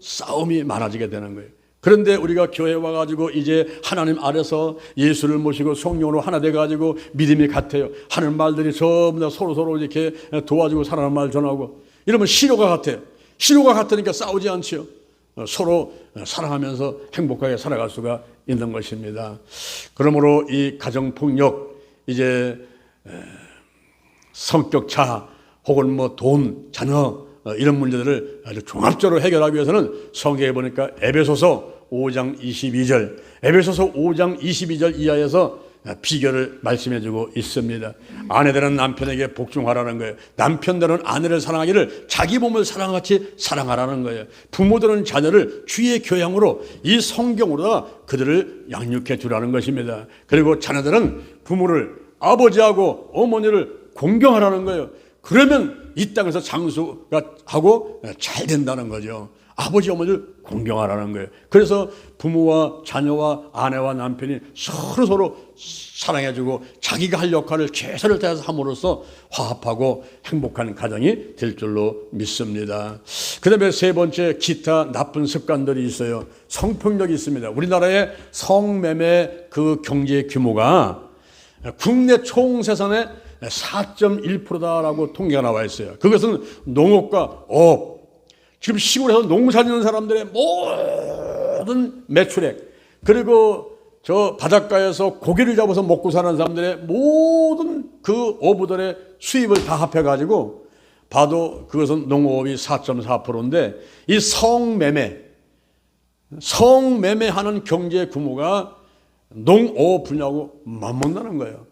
싸움이 많아지게 되는 거예요. 그런데 우리가 교회에 와가지고 이제 하나님 아래서 예수를 모시고 성령으로 하나 돼가지고 믿음이 같아요. 하는 말들이 전부 다 서로 이렇게 도와주고 사랑하는 말 전하고 이러면 신호가 같아요. 신호가 같으니까 싸우지 않지요. 서로 사랑하면서 행복하게 살아갈 수가 있는 것입니다. 그러므로 이 가정폭력, 이제 성격차 혹은 뭐 돈, 자녀 이런 문제들을 아주 종합적으로 해결하기 위해서는 성경에 보니까 에베소서 5장 22절 이하에서 비결을 말씀해주고 있습니다. 아내들은 남편에게 복종하라는 거예요. 남편들은 아내를 사랑하기를 자기 몸을 사랑같이 사랑하라는 거예요. 부모들은 자녀를 주의 교양으로 이 성경으로 그들을 양육해 주라는 것입니다. 그리고 자녀들은 부모를, 아버지하고 어머니를 공경하라는 거예요. 그러면 이 땅에서 장수가 하고 잘 된다는 거죠. 아버지 어머니를 공경하라는 거예요. 그래서 부모와 자녀와 아내와 남편이 서로 사랑해주고 자기가 할 역할을 최선을 다해서 함으로써 화합하고 행복한 가정이 될 줄로 믿습니다. 그 다음에 세 번째, 기타 나쁜 습관들이 있어요. 성폭력이 있습니다. 우리나라의 성매매 그 경제 규모가 국내 총생산의 4.1%다라고 통계가 나와 있어요. 그것은 농업과 업, 지금 시골에서 농사 짓는 사람들의 모든 매출액, 그리고 저 바닷가에서 고기를 잡아서 먹고 사는 사람들의 모든 그 어부들의 수입을 다 합해가지고 봐도 그것은 농업이 4.4%인데 이 성매매하는 경제 규모가 농업 분야하고 맞먹는다는 거예요.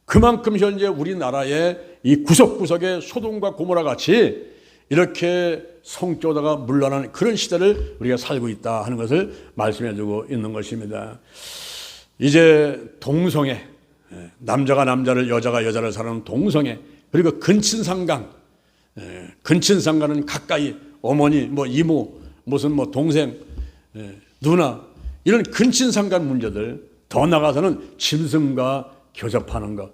그만큼 현재 우리나라의 이 구석구석에 소돔과 고모라 같이 이렇게 성교다가 물러나는 그런 시대를 우리가 살고 있다 하는 것을 말씀해 주고 있는 것입니다. 이제 동성애, 남자가 남자를 여자가 여자를 사랑하는 동성애, 그리고 근친상간, 근친상간은 가까이 어머니, 뭐 이모, 무슨 뭐 동생, 누나, 이런 근친상간 문제들, 더 나아가서는 짐승과 교접하는 것,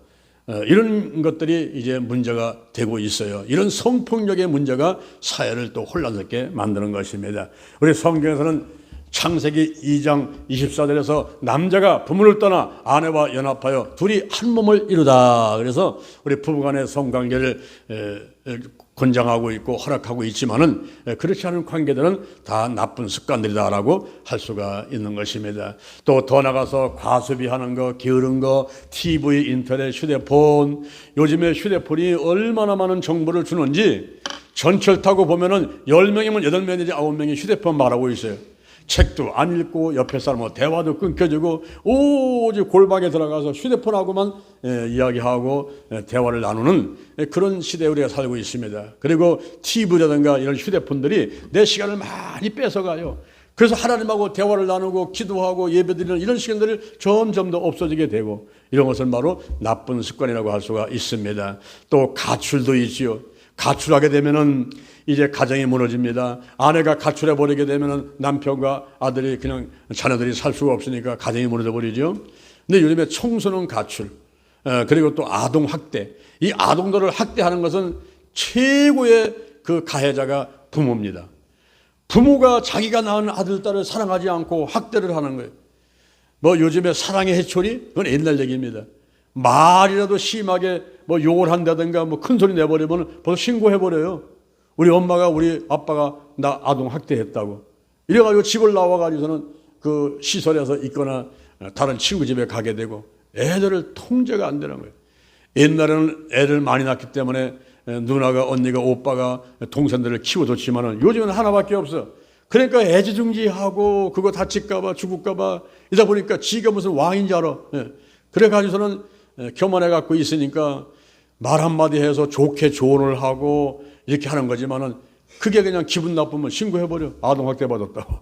이런 것들이 이제 문제가 되고 있어요. 이런 성폭력의 문제가 사회를 또 혼란스럽게 만드는 것입니다. 우리 성경에서는 창세기 2장 24절에서 남자가 부모를 떠나 아내와 연합하여 둘이 한 몸을 이루다. 그래서 우리 부부간의 성관계를 권장하고 있고 허락하고 있지만은 그렇지 않은 관계들은 다 나쁜 습관들이다라고 할 수가 있는 것입니다. 또 더 나가서 과소비하는 거, 게으른 거, TV, 인터넷, 휴대폰. 요즘에 휴대폰이 얼마나 많은 정보를 주는지 전철 타고 보면은 10명이면 8명이지 9명이 휴대폰 말하고 있어요. 책도 안 읽고 옆에 사람하고 대화도 끊겨지고 오직 골방에 들어가서 휴대폰하고만 이야기하고 대화를 나누는 그런 시대에 우리가 살고 있습니다. 그리고 TV라든가 이런 휴대폰들이 내 시간을 많이 뺏어가요. 그래서 하나님하고 대화를 나누고 기도하고 예배드리는 이런 시간들이 점점 더 없어지게 되고 이런 것은 바로 나쁜 습관이라고 할 수가 있습니다. 또 가출도 있지요. 가출하게 되면은 이제 가정이 무너집니다. 아내가 가출해 버리게 되면은 남편과 아들이 그냥 자녀들이 살 수가 없으니까 가정이 무너져 버리죠. 근데 요즘에 청소년 가출, 그리고 또 아동 학대, 이 아동들을 학대하는 것은 최고의 그 가해자가 부모입니다. 부모가 자기가 낳은 아들, 딸을 사랑하지 않고 학대를 하는 거예요. 뭐 요즘에 사랑의 해초리? 그건 옛날 얘기입니다. 말이라도 심하게 뭐 욕을 한다든가 뭐 큰 소리 내버리면 벌써 신고해버려요. 우리 엄마가 우리 아빠가 나 아동 학대했다고. 이래가지고 집을 나와가지고서는 그 시설에서 있거나 다른 친구 집에 가게 되고 애들을 통제가 안 되는 거예요. 옛날에는 애를 많이 낳기 때문에 누나가, 언니가, 오빠가 동생들을 키워줬지만은 요즘은 하나밖에 없어. 그러니까 애지중지하고 그거 다칠까봐 죽을까봐 이러다 보니까 지가 무슨 왕인 줄 알아. 그래가지고서는 교만해갖고 있으니까 말 한마디 해서 좋게 조언을 하고 이렇게 하는 거지만은 그게 그냥 기분 나쁘면 신고해버려. 아동학대 받았다고.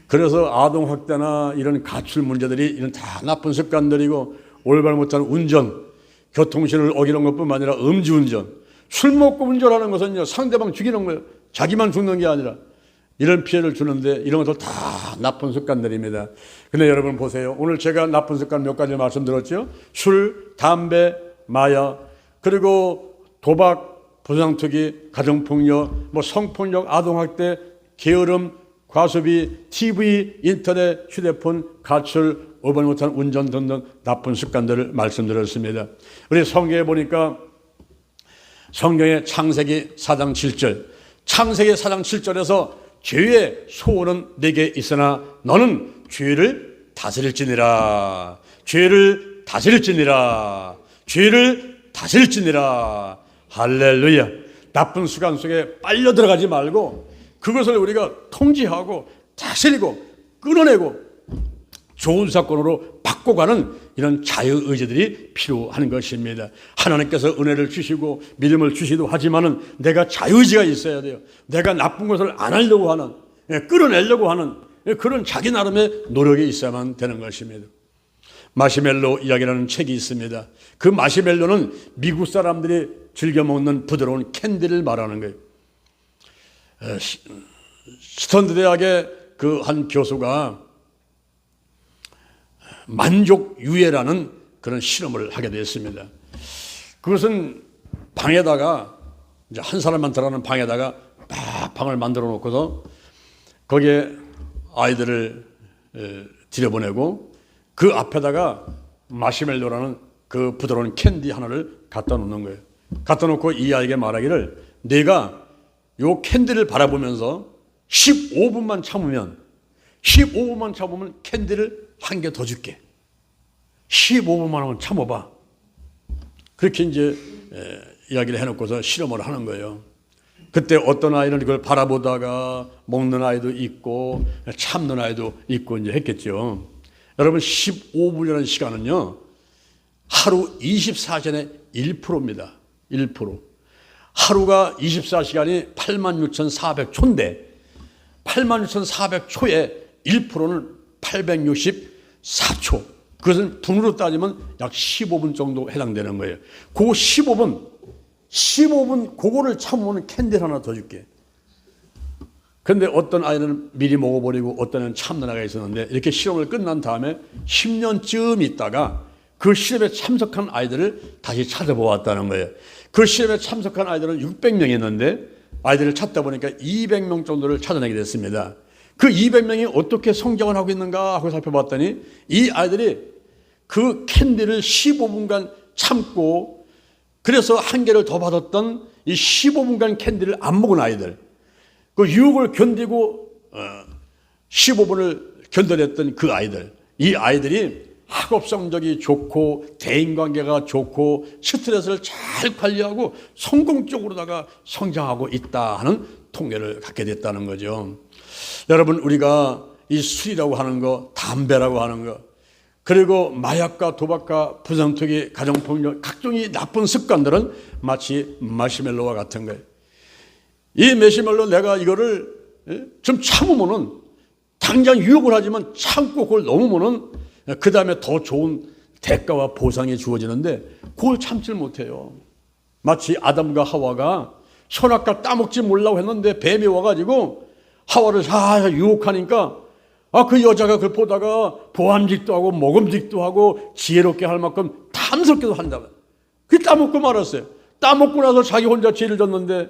그래서 아동학대나 이런 가출 문제들이 이런 다 나쁜 습관들이고 올바르 못하는 운전, 교통신호를 어기는 것뿐만 아니라 음주운전, 술 먹고 운전하는 것은 상대방 죽이는 거예요. 자기만 죽는 게 아니라 이런 피해를 주는데 이런 것들 다 나쁜 습관들입니다. 근데 여러분 보세요. 오늘 제가 나쁜 습관 몇 가지 말씀드렸죠. 술, 담배, 마약, 그리고 도박, 부정투기, 가정폭력, 뭐 성폭력, 아동학대, 게으름, 과소비, TV, 인터넷, 휴대폰, 가출, 어반 못한 운전 등등 나쁜 습관들을 말씀드렸습니다. 우리 성경에 보니까 성경의 창세기 4장 7절, 창세기 4장 7절에서 죄의 소원은 내게 있으나 너는 죄를 다스릴지니라. 죄를 다스릴지니라. 죄를 다스릴지니라. 할렐루야. 나쁜 습관 속에 빨려 들어가지 말고 그것을 우리가 통제하고 다스리고 끊어내고 좋은 사건으로 바꿔가는 이런 자유의지들이 필요한 것입니다. 하나님께서 은혜를 주시고 믿음을 주시기도 하지만은 내가 자유의지가 있어야 돼요. 내가 나쁜 것을 안 하려고 하는, 끌어내려고 하는 그런 자기 나름의 노력이 있어야만 되는 것입니다. 마시멜로 이야기라는 책이 있습니다. 그 마시멜로는 미국 사람들이 즐겨 먹는 부드러운 캔디를 말하는 거예요. 스탠드 대학의 그 한 교수가 만족 유예라는 그런 실험을 하게 됐습니다. 그것은 방에다가 이제 한 사람만 들어가는 방에다가 막 방을 만들어 놓고서 거기에 아이들을 들여보내고 그 앞에다가 마시멜로라는 그 부드러운 캔디 하나를 갖다 놓는 거예요. 갖다 놓고 이 아이에게 말하기를 내가 요 캔디를 바라보면서 15분만 참으면 캔디를 한 개 더 줄게. 15분만 하면 참아봐. 그렇게 이제 이야기를 해놓고서 실험을 하는 거예요. 그때 어떤 아이는 이걸 바라보다가 먹는 아이도 있고 참는 아이도 있고 이제 했겠죠. 여러분 15분이라는 시간은요 하루 24시간의 1%입니다. 1%. 하루가 24시간이 86,400초인데 86,400초의 1%는 864초. 그것은 분으로 따지면 약 15분 정도 해당되는 거예요. 그 15분 그거를 참으면 캔디를 하나 더 줄게. 그런데 어떤 아이는 미리 먹어버리고 어떤 애는 참는 아이가 있었는데 이렇게 실험을 끝난 다음에 10년쯤 있다가 그 실험에 참석한 아이들을 다시 찾아보았다는 거예요. 그 실험에 참석한 아이들은 600명이 있는데 아이들을 찾다 보니까 200명 정도를 찾아내게 됐습니다. 그 200명이 어떻게 성장을 하고 있는가 하고 살펴봤더니 이 아이들이 그 캔디를 15분간 참고 그래서 한 개를 더 받았던 이 15분간 캔디를 안 먹은 아이들, 그 유혹을 견디고 15분을 견뎌냈던 그 아이들, 이 아이들이 학업 성적이 좋고 대인관계가 좋고 스트레스를 잘 관리하고 성공적으로다가 성장하고 있다 하는 통계를 갖게 됐다는 거죠. 여러분, 우리가 이 술이라고 하는 거, 담배라고 하는 거, 그리고 마약과 도박과 부정투기, 가정폭력, 각종의 나쁜 습관들은 마치 마시멜로와 같은 거예요. 이 마시멜로 내가 이거를 좀 참으면은 당장 유혹을 하지만 참고 그걸 넘으면은 그 다음에 더 좋은 대가와 보상이 주어지는데 그걸 참질 못해요. 마치 아담과 하와가 선악과 따먹지 말라고 했는데 뱀이 와가지고 하와를 잘 유혹하니까 그 여자가 그걸 보다가 보암직도 하고 먹음직도 하고 지혜롭게 할 만큼 탐스럽게도 한다. 그 따먹고 말았어요. 따먹고 나서 자기 혼자 죄를 졌는데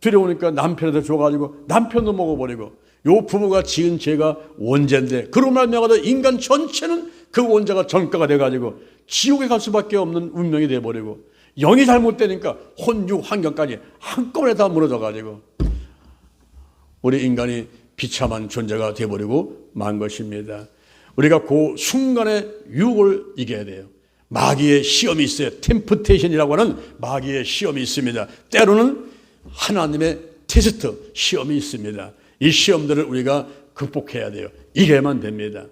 들여오니까 남편한테 줘가지고 남편도 먹어버리고 요 부부가 지은 죄가 원죄인데 그로 말미암아 인간 전체는 그 원죄가 전가가 돼가지고 지옥에 갈 수밖에 없는 운명이 돼버리고 영이 잘못되니까 혼육 환경까지 한꺼번에 다 무너져가지고 우리 인간이 비참한 존재가 돼버리고 만 것입니다. 우리가 그 순간의 유혹을 이겨야 돼요. 마귀의 시험이 있어요. 템프테이션이라고 하는 마귀의 시험이 있습니다. 때로는 하나님의 테스트 시험이 있습니다. 이 시험들을 우리가 극복해야 돼요. 이겨야만 됩니다.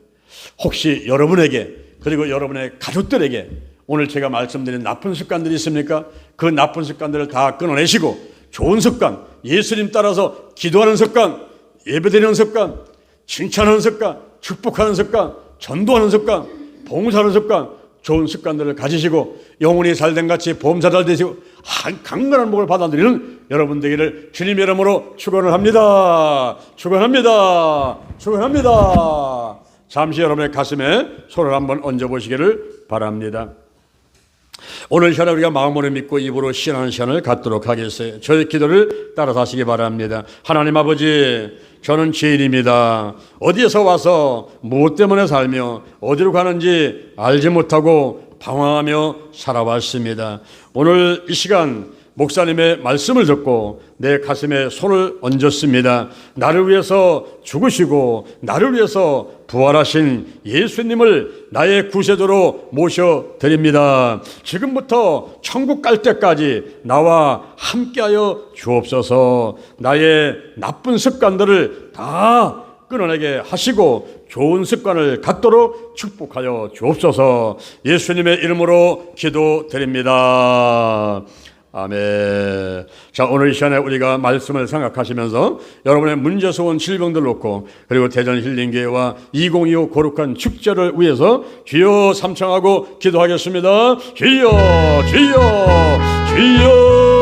혹시 여러분에게 그리고 여러분의 가족들에게 오늘 제가 말씀드린 나쁜 습관들이 있습니까? 그 나쁜 습관들을 다 끊어내시고 좋은 습관, 예수님 따라서 기도하는 습관, 예배드리는 습관, 칭찬하는 습관, 축복하는 습관, 전도하는 습관, 봉사하는 습관, 좋은 습관들을 가지시고 영혼이 잘된 같이 보험사 잘 되시고 강건한 복을 받아들이는 여러분 되기를 주님의 이름으로 축원을 합니다. 축원합니다. 축원합니다. 잠시 여러분의 가슴에 손을 한번 얹어보시기를 바랍니다. 오늘 시간에 우리가 마음으로 믿고 입으로 시인하는 시간을 갖도록 하겠어요. 저의 기도를 따라서 하시기 바랍니다. 하나님 아버지, 저는 죄인입니다. 어디에서 와서 무엇 때문에 살며 어디로 가는지 알지 못하고 방황하며 살아왔습니다. 오늘 이 시간 목사님의 말씀을 듣고 내 가슴에 손을 얹었습니다. 나를 위해서 죽으시고 나를 위해서 부활하신 예수님을 나의 구세주로 모셔드립니다. 지금부터 천국 갈 때까지 나와 함께하여 주옵소서. 나의 나쁜 습관들을 다 끊어내게 하시고 좋은 습관을 갖도록 축복하여 주옵소서. 예수님의 이름으로 기도드립니다. 아멘. 자, 오늘 이 시간에 우리가 말씀을 생각하시면서 여러분의 문제스러운 질병들 놓고 그리고 대전 힐링교회와 2025 거룩한 축제를 위해서 주여 삼창하고 기도하겠습니다. 주여, 주여, 주여.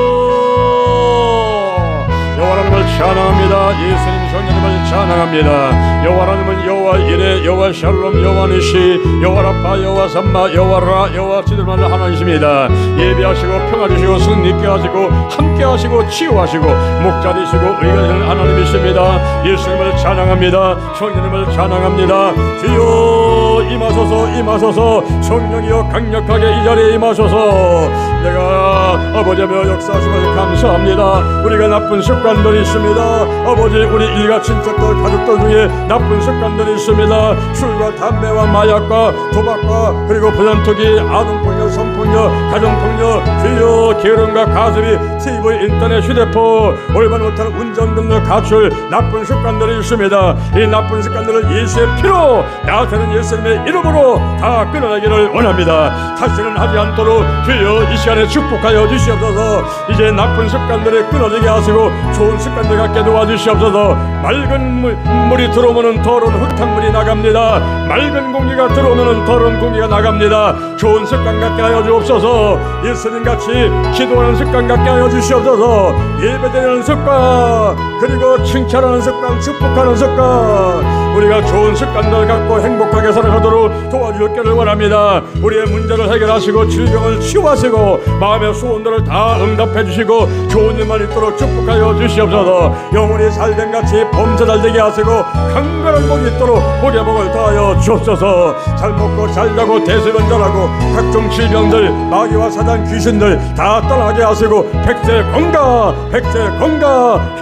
여호와 하나님을 찬양합니다. 예수님 성령님을 찬양합니다. 여호와 하나님은 여호와 이레, 여호와 샬롬, 여호와 니시, 여호와 라파, 여호와 삼마, 여호와 라, 여호와 지들만 하나님이십니다. 예비하시고 평화 주시고 승리 있게 하시고 함께 하시고 치유하시고 목자 되시고 의견을 하나님이십니다. 예수님을 찬양합니다. 성령님을 찬양합니다. 주여. 임하소서 임하소서 임하소서. 성령이여 강력하게 이 자리에 임하소서. 내가 아버지며 역사하심을 감사합니다. 우리가 나쁜 습관들이 있습니다. 아버지, 우리 일가 친척들 가족들 중에 나쁜 습관들이 있습니다. 술과 담배와 마약과 도박과 그리고 부전투기, 아동폭력, 성폭력, 가정폭력, 주요 게으름과 가습이, TV, 인터넷, 휴대폰, 올바른 못하는 운전 등등 가출 나쁜 습관들이 있습니다. 이 나쁜 습관들을 예수의 피로 나타나는 예수님의 이름으로 다 끊어내기를 원합니다. 다시는 하지 않도록 주여 이 시간에 축복하여 주시옵소서. 이제 나쁜 습관들이 끊어지게 하시고 좋은 습관들 갖게 도와주시옵소서. 맑은 물이 들어오면 더러운 흙탕물이 나갑니다. 맑은 공기가 들어오면 더러운 공기가 나갑니다. 좋은 습관 갖게 하여 주옵소서. 예수님같이 기도하는 습관 갖게 하여 주시옵소서. 예배드리는 습관, 그리고 칭찬하는 습관, 축복하는 습관, 우리가 좋은 습관들 갖고 행복하게 살아가도록 도와주기를 원합니다. 우리의 문제를 해결하시고 질병을 치유하시고 마음의 소원들을 다 응답해 주시고 좋은 일만 있도록 축복하여 주시옵소서. 영혼이 살된 같이 범사 잘되게 하시고 강건한 복이 있도록 복의 복을 더하여 주옵소서. 잘 먹고 잘 자고 대수변절하고 각종 질병들, 마귀와 사단, 귀신들 다 떠나게 하시고 백세 건강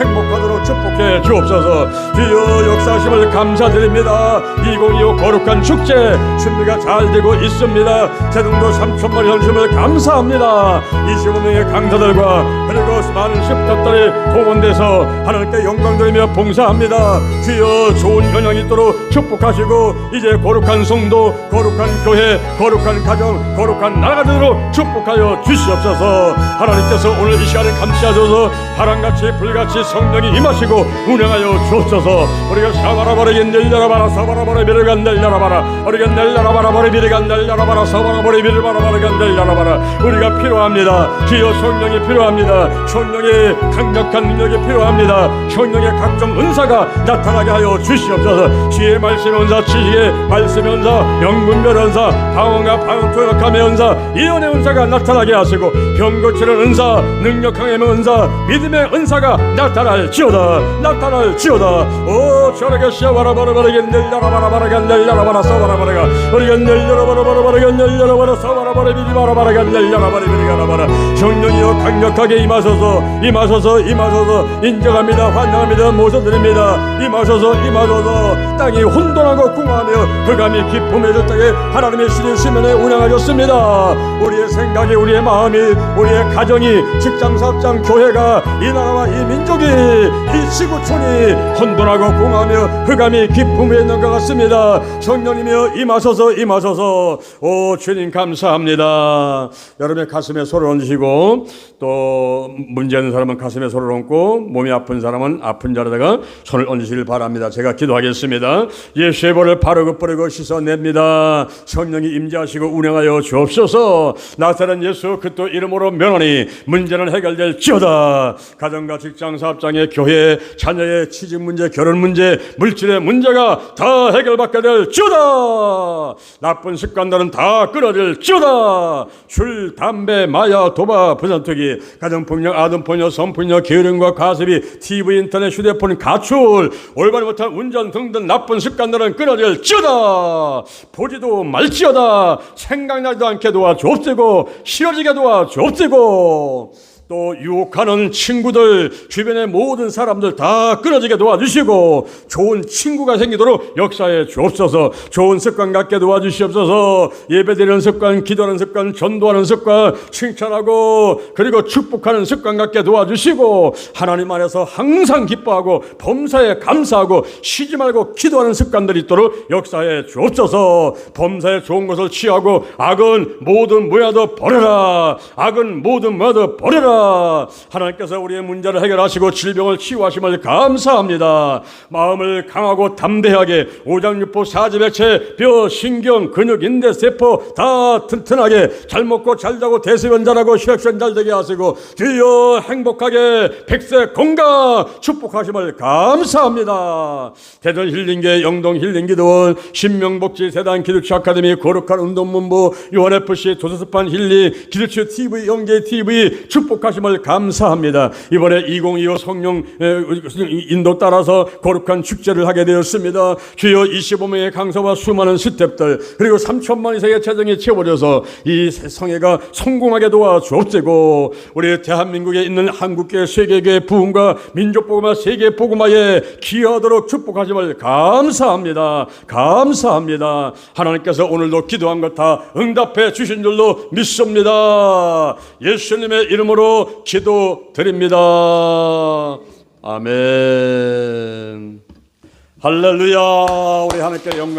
행복하도록 축복해 주옵소서. 주여 역사하심을 감사드립니다. 2025 거룩한 축제 준비가 잘 되고 있습니다. 제동도 3천만의 현심을 감사합니다. 25명의 강사들과 그리고 많은 십자들이 동원돼서 하나님께 영광드리며 봉사합니다. 주여 좋은 영향이 있도록 축복하시고 이제 거룩한 성도, 거룩한 교회, 거룩한 가정, 거룩한 나라가 되도록 축복하여 주시옵소서. 하나님께서 오늘 이 시간에 감시하셔서 바람같이 불같이 성령이 임하시고 운행하여 주옵소서. 우리가 사바라바라게 낼려라바라 사바라바라 미르가 낼려라바라 우리가 낼려라바라 버리 미르가 낼려라바라 사바라바라 미르바라바라가 낼려라바라. 우리가 필요합니다. 주여 성령이 필요합니다. 성령의 강력한 능력이 필요합니다. 성령의 각종 은사가 나타나게 하여 주시옵소서. 지혜의 말씀의 은사, 지식의 말씀의 은사, 영분별 은사, 방언과 방언 통역함의 은사, 예언의 은사가 나타나게 하시고 병 고치는 은사, 능력 강함의 은사, 믿음의 은사가 나타날지어다. 오 저렇게 샤바라바라바라게 낼려라바라바라가 낼려라바라 사바라바라가 우리가 낼려라바라바라바라가 낼려라바라 사바라바라 미리바라바라가 낼려라바라 미리가라바라. 성령이여 강력하게 임하소서. 인정합니다. 환영합니다. 모셔드립니다. 임하소서. 땅이 혼돈하고 궁하며 흑암이 기쁨의 땅에 하나님의 신이 시면에 운행하셨습니다. 우리의 생각이, 우리의 마음이, 우리의 가정이, 직장, 사업장, 교회가, 이 나라와 이 민족이, 이 지구촌이 혼돈하고 궁하며 흑암이 기쁨에 있는 것 같습니다. 성령님이여 임하소서. 오 주님 감사합니다. 여러분의 가슴에 손을 얹으시고 또 문제 있는 사람은 가슴에 손을 얹고 몸이 아픈 사람은 아픈 자리에다가 손을 얹으시길 바랍니다. 제가 기도하겠습니다. 예수의 벌을 바르고 뿌리고 씻어냅니다. 성령이 임재하시고 운행하여 주옵소서. 나사렛 예수 그리스도 이름으로 면하니 문제는 해결될지어다. 가정과 직장, 사업장의 교회, 자녀의 취직 문제, 결혼 문제, 물질의 문제가 다 해결받게 될지어다. 나쁜 습관들은 다 끊어질지어다. 술, 담배, 마약, 도박, 부전투기, 가정폭력, 아동폭력, 성폭력, 게으름과 가습이, TV, 인터넷, 휴대폰, 가출, 올바르지 못한 운전 등등 나쁜 습관들은 끊어질지어다. 보지도 말지어다. 생각나지도 않게 도와주옵시고 싫어지게 도와주옵시고 또 유혹하는 친구들, 주변의 모든 사람들 다 끊어지게 도와주시고 좋은 친구가 생기도록 역사해 주옵소서. 좋은 습관 갖게 도와주시옵소서. 예배드리는 습관, 기도하는 습관, 전도하는 습관, 칭찬하고 그리고 축복하는 습관 갖게 도와주시고 하나님 안에서 항상 기뻐하고 범사에 감사하고 쉬지 말고 기도하는 습관들이 있도록 역사해 주옵소서. 범사에 좋은 것을 취하고 악은 모든 무야도 버려라. 하나님께서 우리의 문제를 해결하시고 질병을 치유하심을 감사합니다. 마음을 강하고 담대하게 오장육부 사지백체 뼈 신경 근육 인대 세포 다 튼튼하게 잘 먹고 잘 자고 대수변 잘하고 혈액순환 잘 되게 하시고 주여 행복하게 백세 건강 축복하심을 감사합니다. 대전 힐링계 영동 힐링기도원 신명복지 세단 기도치 아카데미 거룩한 운동본부 요한FC 도서스판 힐링 기도치 TV 영계 TV 축복 축복하심을 감사합니다. 이번에 2025 성령 인도 따라서 거룩한 축제를 하게 되었습니다. 주여 25명의 강사와 수많은 스태프들 그리고 3천만 이상의 재정이 채워져서 이 성회가 성공하게 도와주옵시고 우리 대한민국에 있는 한국교회, 세계교회 부흥과 민족복음화, 세계복음화에 기여하도록 축복하심을 감사합니다. 감사합니다. 하나님께서 오늘도 기도한 것 다 응답해 주신 줄로 믿습니다. 예수님의 이름으로 기도드립니다. 아멘. 할렐루야. 우리 하나님께 영광.